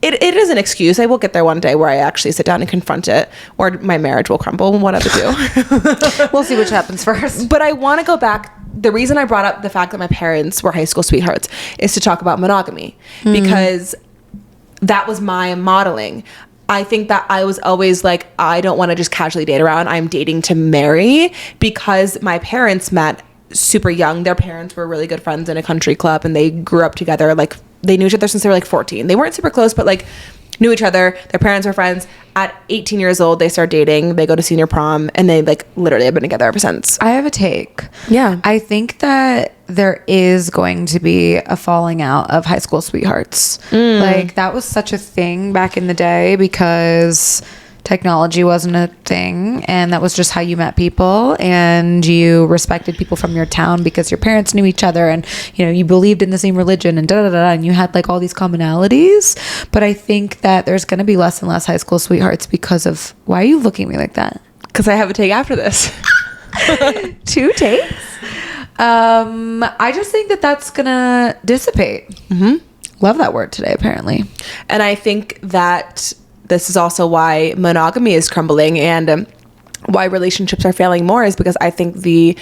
it is an excuse. I will get there one day where I actually sit down and confront it, or my marriage will crumble, one of the two. We'll see which happens first. But I want to go back. The reason I brought up the fact that my parents were high school sweethearts is to talk about monogamy, because that was my modeling. I think that I was always like, I don't want to just casually date around. I'm dating to marry, because my parents met super young. Their parents were really good friends in a country club, and they grew up together. Like, they knew each other since they were like 14. They weren't super close, but like knew each other. Their parents were friends. At 18 years old, they start dating. They go to senior prom, and they like literally have been together ever since. I have a take. Yeah. I think that there is going to be a falling out of high school sweethearts. Like, that was such a thing back in the day because technology wasn't a thing, and that was just how you met people, and you respected people from your town because your parents knew each other, and you believed in the same religion, and and you had like all these commonalities. But I think that there's going to be less and less high school sweethearts because of... Why are you looking at me like that? Because I have a take after this. 2 takes. I just think that that's gonna dissipate. Love that word today, apparently. And I think that this is also why monogamy is crumbling, and why relationships are failing more, is because I think the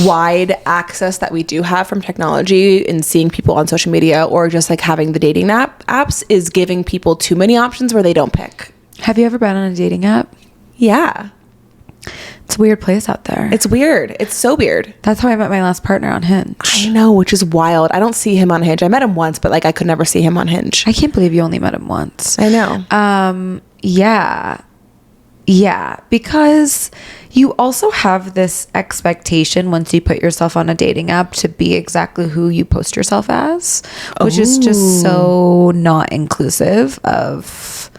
wide access that we do have from technology and seeing people on social media, or just like having the dating apps, is giving people too many options where they don't pick. Have you ever been on a dating app? Yeah. It's a weird place out there. It's weird. It's so weird. That's how I met my last partner on Hinge. I know, which is wild. I don't see him on Hinge. I met him once, but like I could never see him on Hinge. I can't believe you only met him once. I know. Yeah, because you also have this expectation once you put yourself on a dating app to be exactly who you post yourself as, which is just so not inclusive of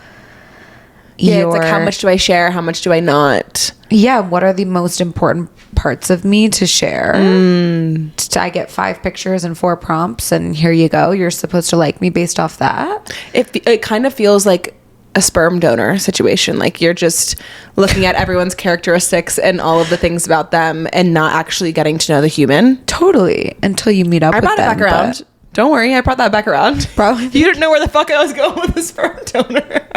it's like, how much do I share? How much do I not? Yeah, what are the most important parts of me to share? I get 5 pictures and 4 prompts, and here you go. You're supposed to like me based off that. It kind of feels like a sperm donor situation. Like you're just looking at everyone's characteristics and all of the things about them and not actually getting to know the human. Totally. Until you meet up with them. I brought it back around. Don't worry, I brought that back around. Bro, you didn't know where the fuck I was going with the sperm donor.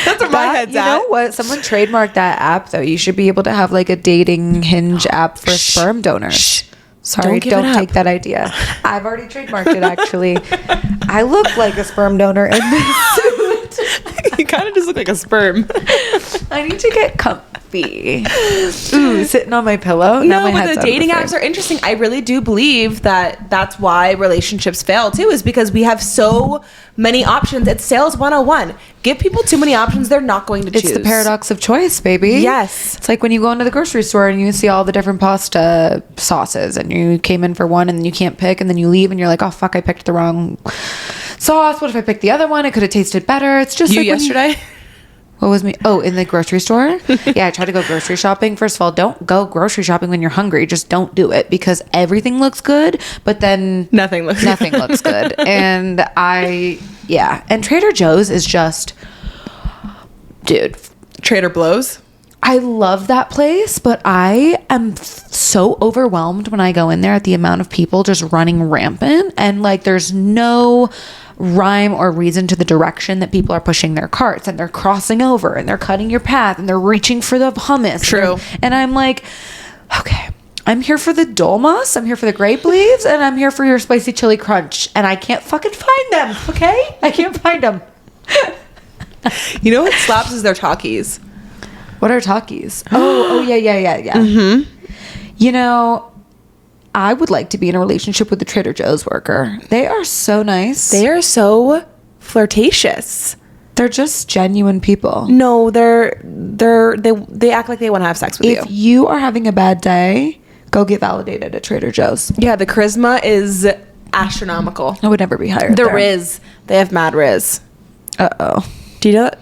That's where my head's at. You know what? Someone trademarked that app, though. You should be able to have like a dating Hinge app for sperm donors. Sorry, don't take that idea. I've already trademarked it, actually. I look like a sperm donor in this suit. You kind of just look like a sperm. I need to get comfy. Ooh, sitting on my pillow. No, but the dating apps are interesting. I really do believe that that's why relationships fail too, is because we have so many options. It's sales 101. Give people too many options, they're not going to choose. It's the paradox of choice, baby. Yes. It's like when you go into the grocery store and you see all the different pasta sauces and you came in for one and you can't pick, and then you leave and you're like, oh fuck, I picked the wrong sauce. What if I picked the other one? It could have tasted better. It's just you like yesterday. What was me? Oh, in the grocery store? Yeah, I tried to go grocery shopping. First of all, don't go grocery shopping when you're hungry. Just don't do it, because everything looks good, but then nothing looks good. And and Trader Joe's is just, dude. Trader blows. I love that place, but I am so overwhelmed when I go in there at the amount of people just running rampant, and like there's no rhyme or reason to the direction that people are pushing their carts, and they're crossing over and they're cutting your path and they're reaching for the hummus. True. And I'm like, okay, I'm here for the dolmas, I'm here for the grape leaves, and I'm here for your spicy chili crunch, and I can't fucking find them. Okay, I can't find them. You know what slaps is their Takis. What are Takis? Oh yeah. Mm-hmm. You know, I would like to be in a relationship with a Trader Joe's worker. They are so nice. They are so flirtatious. They're just genuine people. No, they act like they want to have sex with you. If you are having a bad day, go get validated at Trader Joe's. Yeah, the charisma is astronomical. I would never be hired The there. Riz. They have mad Riz. Uh-oh. Do you know that?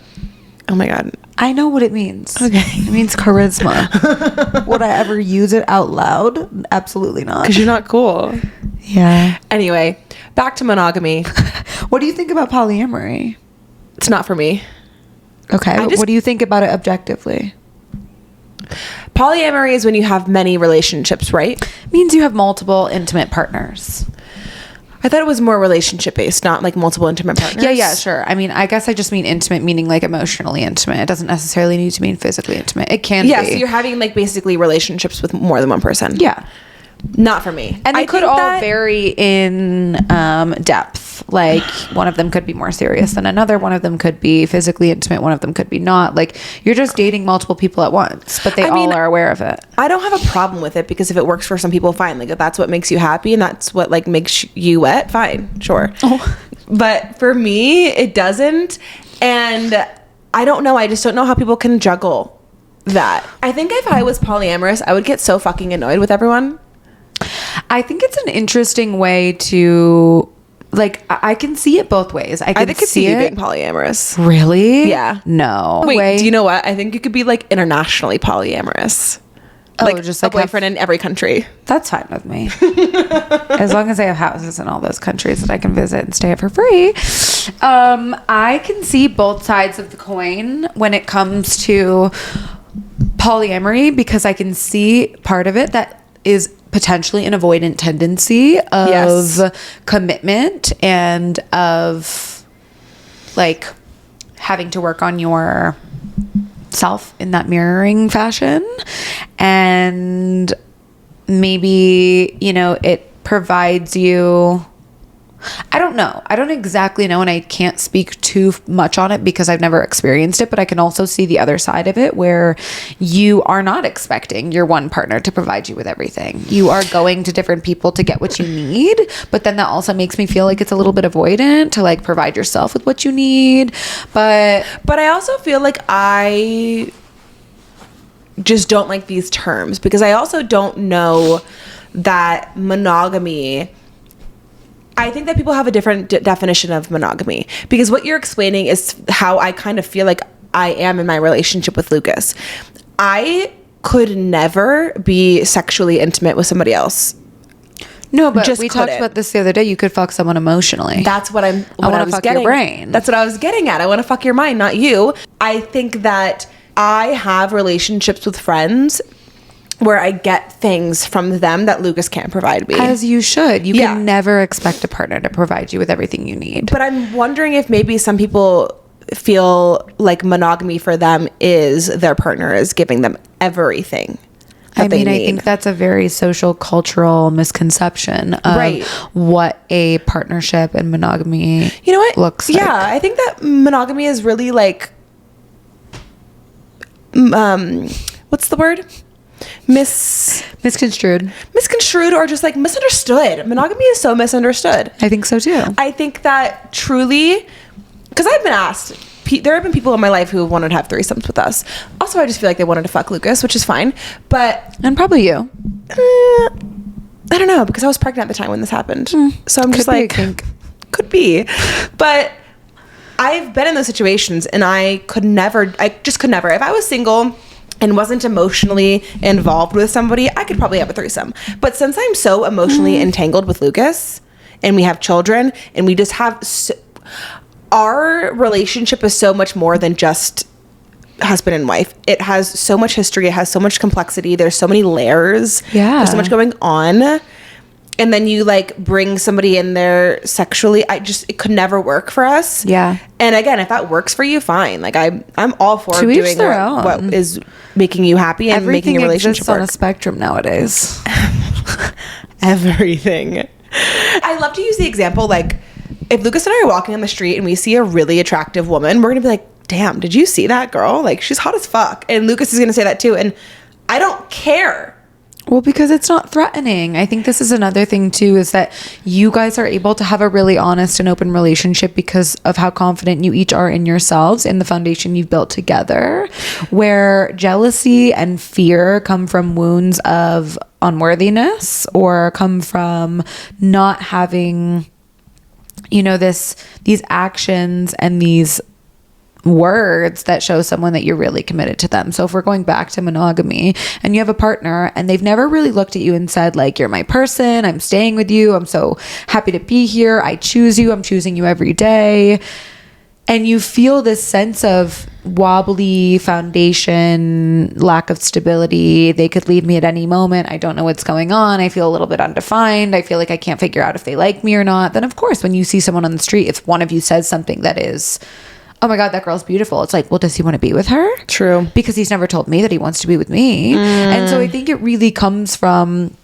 Oh my God. I know what it means. Okay. It means charisma. Would I ever use it out loud? Absolutely not. Because you're not cool. Yeah. Anyway, back to monogamy. What do you think about polyamory? It's not for me. Okay. What do you think about it objectively? Polyamory is when you have many relationships, right? It means you have multiple intimate partners. I thought it was more relationship based, not like multiple intimate partners. Yeah, sure. I mean, I guess I just mean intimate, meaning like emotionally intimate. It doesn't necessarily need to mean physically intimate. It can be. Yeah, so you're having like basically relationships with more than one person. Yeah. Not for me. And they could all vary in depth. Like one of them could be more serious than another. One of them could be physically intimate. One of them could be not. Like you're just dating multiple people at once, but they all are aware of it. I don't have a problem with it, because if it works for some people, fine. Like if that's what makes you happy and that's what like makes you wet, fine, sure. Oh. But for me, it doesn't. And I don't know. I just don't know how people can juggle that. I think if I was polyamorous, I would get so fucking annoyed with everyone. I think it's an interesting way to, like, I can see it both ways. I could see you being polyamorous. Really? Yeah. No. Wait, do you know what? I think you could be like internationally polyamorous. Like just like a boyfriend in every country. That's fine with me. As long as I have houses in all those countries that I can visit and stay at for free. I can see both sides of the coin when it comes to polyamory, because I can see part of it that is potentially an avoidant tendency of commitment and of like having to work on your self in that mirroring fashion. And maybe, you know, it provides you, I don't know. I don't exactly know, and I can't speak too much on it because I've never experienced it, but I can also see the other side of it where you are not expecting your one partner to provide you with everything. You are going to different people to get what you need, but then that also makes me feel like it's a little bit avoidant to like provide yourself with what you need. But I also feel like I just don't like these terms because I also don't know that monogamy, I think that people have a different definition of monogamy because what you're explaining is how I kind of feel like I am in my relationship with Lucas. I could never be sexually intimate with somebody else. No, but we talked about this the other day. You could fuck someone emotionally. That's what I was fuck getting. Your brain. That's what I was getting at. I want to fuck your mind, not you. I think that I have relationships with friends where I get things from them that Lucas can't provide me. As you should. You can never expect a partner to provide you with everything you need. But I'm wondering if maybe some people feel like monogamy for them is their partner is giving them everything. I think that's a very social cultural misconception of what a partnership and monogamy looks like. Yeah, I think that monogamy is really like what's the word? Misconstrued or just like misunderstood. Monogamy is so misunderstood. I think so too. I think that truly, because I've been asked, there have been people in my life who wanted to have threesomes with us. Also, I just feel like they wanted to fuck Lucas, which is fine. And probably you. I don't know, because I was pregnant at the time when this happened. So I'm just like, could be. But I've been in those situations and I just could never. If I was single and wasn't emotionally involved with somebody, I could probably have a threesome. But since I'm so emotionally entangled with Lucas and we have children and we just have... our relationship is so much more than just husband and wife. It has so much history. It has so much complexity. There's so many layers. Yeah. There's so much going on. And then you like bring somebody in there sexually. it could never work for us. Yeah. And again, if that works for you, fine. Like I'm all for doing what is making you happy and making your relationship work. On a spectrum nowadays. Everything. I love to use the example, like, if Lucas and I are walking on the street and we see a really attractive woman, we're going to be like, damn, did you see that girl? Like, she's hot as fuck. And Lucas is going to say that too. And I don't care. Well, because it's not threatening. I think this is another thing too, is that you guys are able to have a really honest and open relationship because of how confident you each are in yourselves and the foundation you've built together, where jealousy and fear come from wounds of unworthiness or come from not having, these actions and these words that show someone that you're really committed to them. So if we're going back to monogamy and you have a partner and they've never really looked at you and said like, you're my person, I'm staying with you, I'm so happy to be here, I choose you, I'm choosing you every day, and you feel this sense of wobbly foundation, lack of stability, they could leave me at any moment, I don't know what's going on, I feel a little bit undefined, I feel like I can't figure out if they like me or not, then of course when you see someone on the street, if one of you says something that is, oh my God, that girl's beautiful, it's like, well, does he want to be with her? True. Because he's never told me that he wants to be with me. And so I think it really comes from,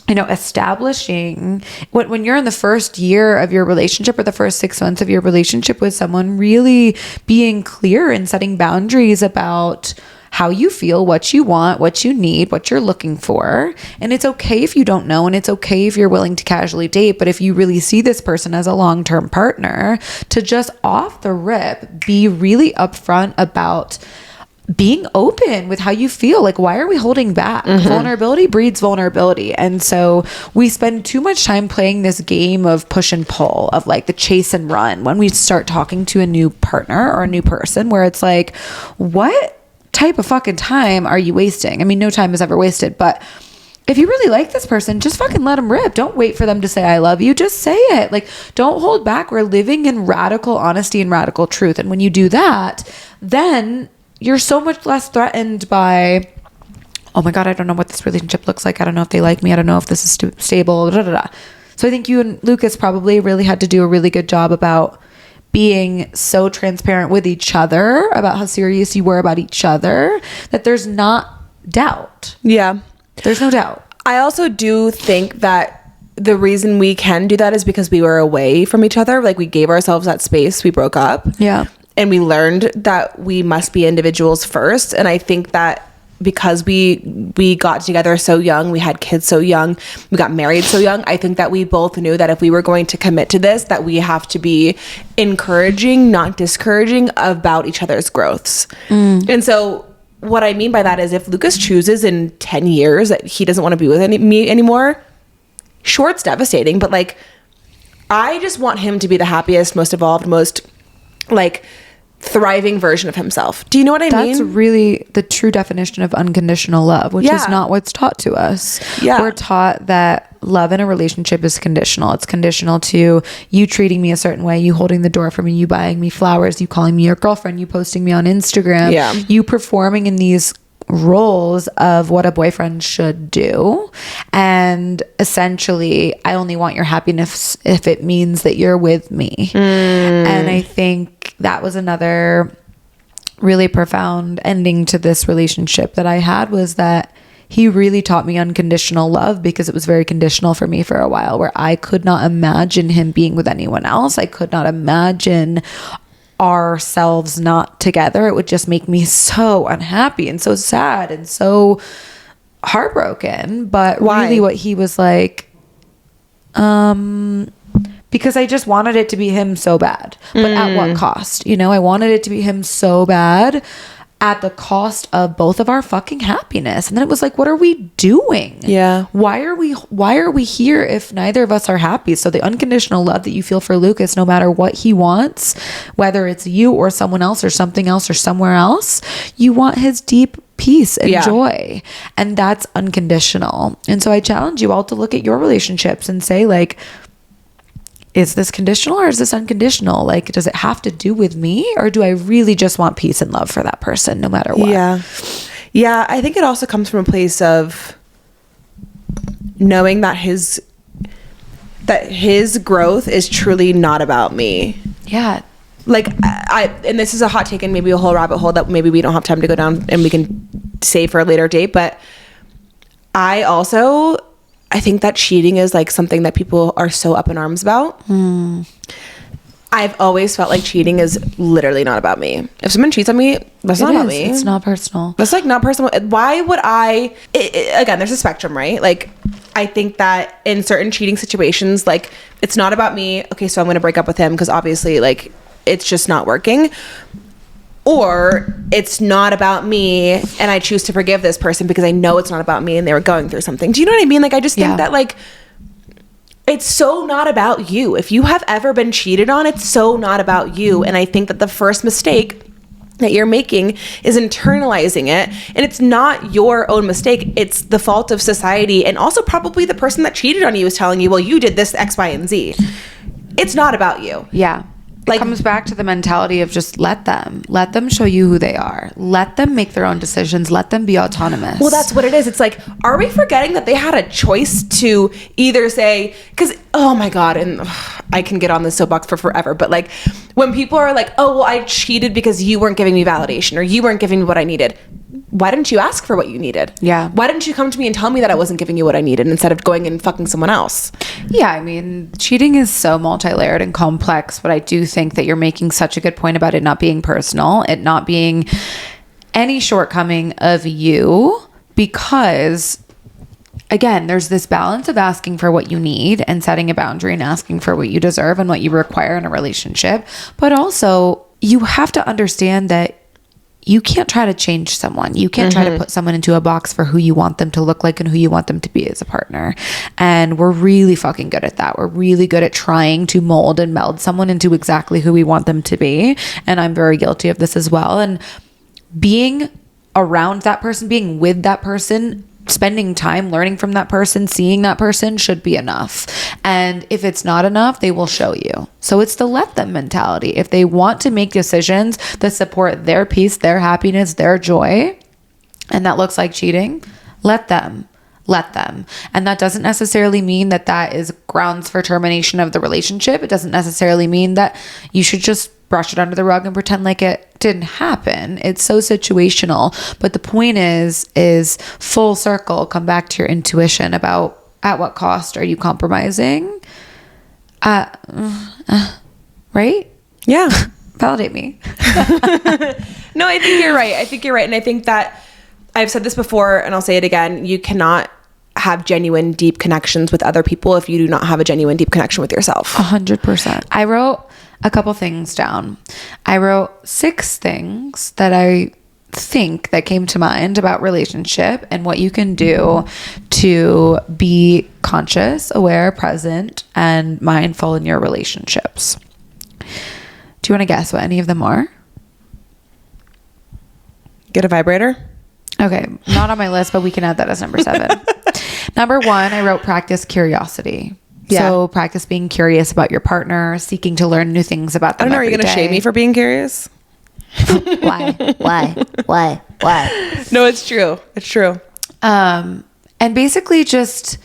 establishing when you're in the first year of your relationship or the first 6 months of your relationship with someone, really being clear and setting boundaries about how you feel, what you want, what you need, what you're looking for. And it's okay if you don't know, and it's okay if you're willing to casually date, but if you really see this person as a long-term partner, to just off the rip, be really upfront about being open with how you feel. Like, why are we holding back? Vulnerability breeds vulnerability. And so we spend too much time playing this game of push and pull, of like the chase and run, when we start talking to a new partner or a new person, where it's like, what type of fucking time are you wasting? I mean, no time is ever wasted, but if you really like this person, just fucking let them rip. Don't wait for them to say I love you. Just say it. Like, don't hold back. We're living in radical honesty and radical truth. And when you do that, then you're so much less threatened by, oh my God, I don't know what this relationship looks like. I don't know if they like me. I don't know if this is stable. Da, da, da. So I think you and Lucas probably really had to do a really good job about being so transparent with each other about how serious you were about each other, that there's not doubt. Yeah. There's no doubt. I also do think that the reason we can do that is because we were away from each other. Like we gave ourselves that space. We broke up. Yeah. And we learned that we must be individuals first. And I think that because we got together so young, we had kids so young, we got married so young, I think that we both knew that if we were going to commit to this, that we have to be encouraging, not discouraging about each other's growths. And so what I mean by that is if Lucas chooses in 10 years that he doesn't want to be with me anymore, sure, it's devastating, but like I just want him to be the happiest, most evolved, most like thriving version of himself. Do you know what I mean? That's really the true definition of unconditional love, which is not what's taught to us. Yeah. We're taught that love in a relationship is conditional. It's conditional to you treating me a certain way, you holding the door for me, you buying me flowers, you calling me your girlfriend, you posting me on Instagram, you performing in these roles of what a boyfriend should do. And essentially, I only want your happiness if it means that you're with me. And I think that was another really profound ending to this relationship that I had, was that he really taught me unconditional love, because it was very conditional for me for a while, where I could not imagine him being with anyone else. I could not imagine ourselves not together. It would just make me so unhappy and so sad and so heartbroken. But really what he was like, because I just wanted it to be him so bad, but at what cost? You know, I wanted it to be him so bad at the cost of both of our fucking happiness. And then it was like, what are we doing? Yeah. Why are we here if neither of us are happy? So the unconditional love that you feel for Lucas, no matter what he wants, whether it's you or someone else or something else or somewhere else, you want his deep peace and joy. And that's unconditional. And so I challenge you all to look at your relationships and say, like, is this conditional or is this unconditional? Like, does it have to do with me, or do I really just want peace and love for that person no matter what? Yeah. I think it also comes from a place of knowing that his growth is truly not about me. Yeah. Like and this is a hot take and maybe a whole rabbit hole that maybe we don't have time to go down and we can save for a later date. But I think that cheating is like something that people are so up in arms about. I've always felt like cheating is literally not about me. If someone cheats on me, that's not about me. It's not personal. That's like not personal. Why would again, there's a spectrum, right? Like, I think that in certain cheating situations, like, it's not about me. Okay, so I'm going to break up with him because obviously, like, it's just not working. Or it's not about me and I choose to forgive this person because I know it's not about me and they were going through something. Do you know what I mean? Like, I just think that, like, it's so not about you. If you have ever been cheated on, it's so not about you. And I think that the first mistake that you're making is internalizing it. And it's not your own mistake. It's the fault of society. And also probably the person that cheated on you is telling you, well, you did this X, Y, and Z. It's not about you. Yeah. It comes back to the mentality of just let them show you who they are. Let them make their own decisions. Let them be autonomous. Well, that's what it is. It's like, are we forgetting that they had a choice to either say, because, oh my God, and I can get on this soapbox for forever, but like when people are like, oh, well, I cheated because you weren't giving me validation or you weren't giving me what I needed. Why didn't you ask for what you needed? Yeah. Why didn't you come to me and tell me that I wasn't giving you what I needed instead of going and fucking someone else? Yeah, I mean, cheating is so multi-layered and complex, but I do think that you're making such a good point about it not being personal, it not being any shortcoming of you, because again, there's this balance of asking for what you need and setting a boundary and asking for what you deserve and what you require in a relationship. But also, you have to understand that you can't try to change someone. You can't try to put someone into a box for who you want them to look like and who you want them to be as a partner. And we're really fucking good at that. We're really good at trying to mold and meld someone into exactly who we want them to be. And I'm very guilty of this as well. And being around that person, being with that person, spending time learning from that person, seeing that person should be enough. And if it's not enough, they will show you. So it's the let them mentality. If they want to make decisions that support their peace, their happiness, their joy, and that looks like cheating, let them. And that doesn't necessarily mean that that is grounds for termination of the relationship. It doesn't necessarily mean that you should just brush it under the rug and pretend like it didn't happen. It's so situational. But the point is full circle, come back to your intuition about At what cost are you compromising? Right? Yeah. Validate me. No, I think you're right. And I think that I've said this before and I'll say it again. You cannot have genuine, deep connections with other people if you do not have a genuine, deep connection with yourself. 100%. I wrote a couple things down. I wrote 6 things that I think that came to mind about relationship and what you can do to be conscious, aware, present, and mindful in your relationships. Do you want to guess what any of them are? Get a vibrator. Okay, not on my list, but we can add that as number 7. Number 1, I wrote practice curiosity. Yeah. So practice being curious about your partner, seeking to learn new things about them. I don't know. Are you going to shame me for being curious? Why? No, it's true. It's true. And basically just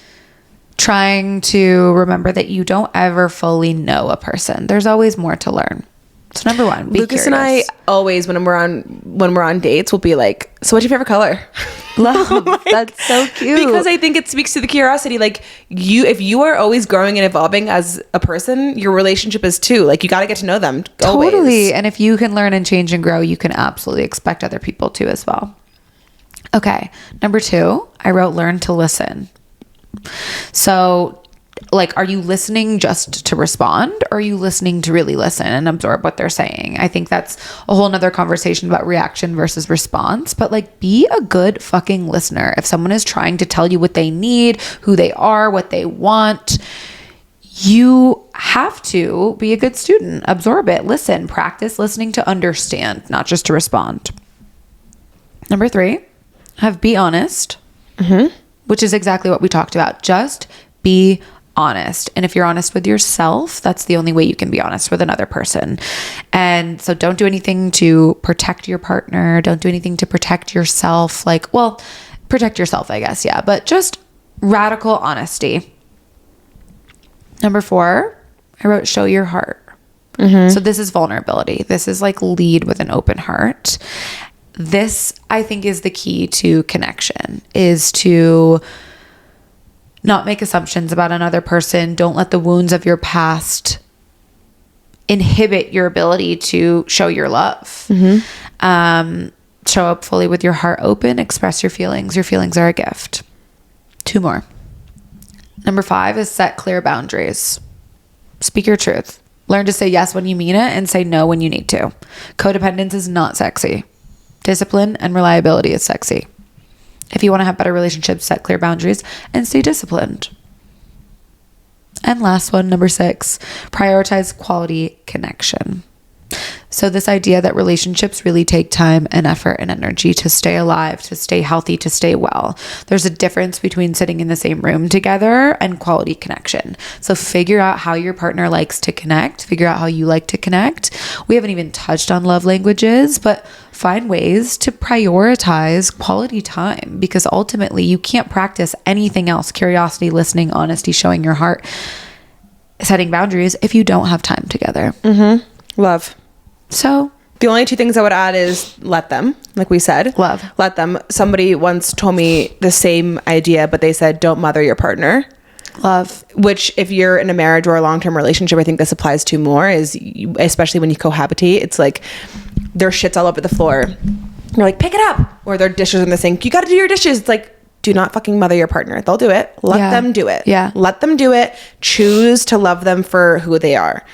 trying to remember that you don't ever fully know a person. There's always more to learn. So number 1, be Lucas curious. and I always, when we're on dates, will be like, "So, what's your favorite color?" Love. That's so cute. Because I think it speaks to the curiosity. Like if you are always growing and evolving as a person, your relationship is too. Like you got to get to know them. Always. Totally. And if you can learn and change and grow, you can absolutely expect other people to as well. Okay. Number 2, I wrote learn to listen. So like, are you listening just to respond, or are you listening to really listen and absorb what they're saying? I think that's a whole nother conversation about reaction versus response, but like, be a good fucking listener. If someone is trying to tell you what they need, who they are, what they want, you have to be a good student, absorb it, listen, practice listening to understand, not just to respond. Number 3, have be honest, which is exactly what we talked about. Just be honest. And if you're honest with yourself, that's the only way you can be honest with another person. And so don't do anything to protect your partner. Don't do anything to protect yourself. Like, well, protect yourself, I guess. Yeah. But just radical honesty. Number 4, I wrote show your heart. So this is vulnerability. This is like lead with an open heart. This, I think, is the key to connection, is to not make assumptions about another person. Don't let the wounds of your past inhibit your ability to show your love. Show up fully with your heart open. Express your feelings. Your feelings are a gift. 2 more. Number 5 is set clear boundaries. Speak your truth. Learn to say yes when you mean it and say no when you need to. Codependence is not sexy. Discipline and reliability is sexy. If you want to have better relationships, set clear boundaries and stay disciplined. And last one, number 6, prioritize quality connection. So this idea that relationships really take time and effort and energy to stay alive, to stay healthy, to stay well. There's a difference between sitting in the same room together and quality connection. So figure out how your partner likes to connect. Figure out how you like to connect. We haven't even touched on love languages, but find ways to prioritize quality time, because ultimately you can't practice anything else. Curiosity, listening, honesty, showing your heart, setting boundaries if you don't have time together. Love. So the only 2 things I would add is let them, like we said. Love. Let them. Somebody once told me the same idea, but they said, don't mother your partner. Love. Which if you're in a marriage or a long-term relationship, I think this applies to more, is especially when you cohabitate, it's like their shit's all over the floor. You're like, pick it up. Or their dishes in the sink. You got to do your dishes. It's like, do not fucking mother your partner. They'll do it. Let them do it. Yeah. Let them do it. Choose to love them for who they are.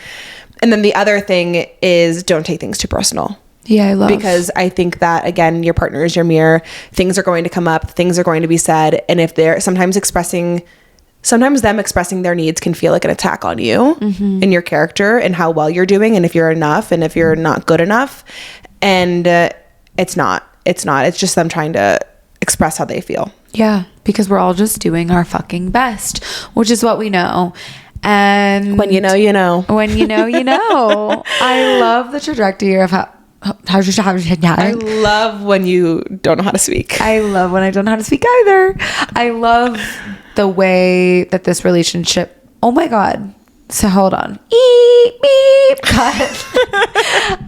And then the other thing is don't take things too personal. Yeah, I love. Because I think that, again, your partner is your mirror. Things are going to come up. Things are going to be said. And if they're sometimes them expressing their needs can feel like an attack on you and your character and how well you're doing and if you're enough and if you're not good enough. And it's not. It's just them trying to express how they feel. Yeah, because we're all just doing our fucking best, which is what we know. And when you know, you know. When you know, you know. I love the trajectory of how I love when you don't know how to speak. I love when I don't know how to speak either. I love the way that this relationship, oh my God, So hold on. Beep, beep. Cut.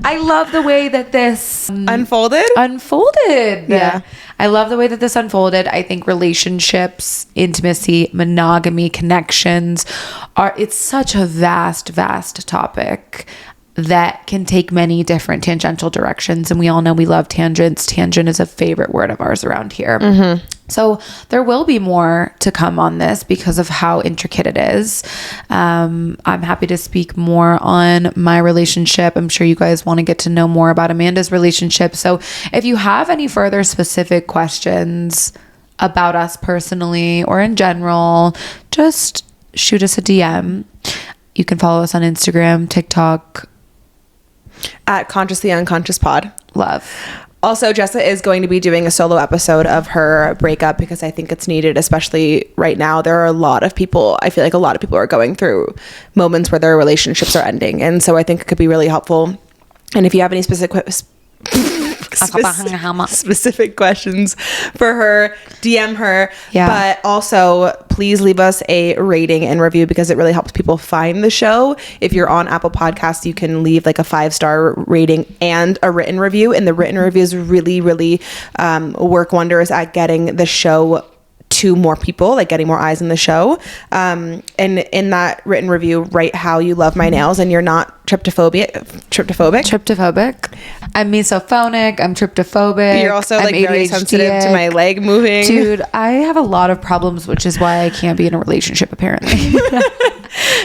I love the way that this unfolded. Yeah. I love the way that this unfolded. I think relationships, intimacy, monogamy, connections it's such a vast, vast topic that can take many different tangential directions. And we all know we love tangents. Tangent is a favorite word of ours around here. Mm-hmm. So there will be more to come on this because of how intricate it is. I'm happy to speak more on my relationship. I'm sure you guys want to get to know more about Amanda's relationship. So if you have any further specific questions about us personally or in general, just shoot us a DM. You can follow us on Instagram, TikTok, at Consciously Unconscious Pod. Love. Also, Jessa is going to be doing a solo episode of her breakup because I think it's needed, especially right now. There are a lot of people, I feel like a lot of people are going through moments where their relationships are ending. And so I think it could be really helpful. And if you have any specific questions for her, DM her. Yeah. But also, please leave us a rating and review because it really helps people find the show. If you're on Apple Podcasts, you can leave like a 5-star rating and a written review. And the written reviews really, really work wonders at getting the show to more people, like getting more eyes in the show. And in that written review, write how you love my nails and you're not tryptophobic. I'm mesophonic. I'm tryptophobic. You're also like very sensitive to my leg moving. Dude, I have a lot of problems, which is why I can't be in a relationship apparently.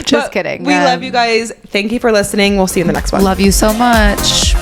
Just kidding. We love you guys. Thank you for listening. We'll see you in the next one. Love you so much.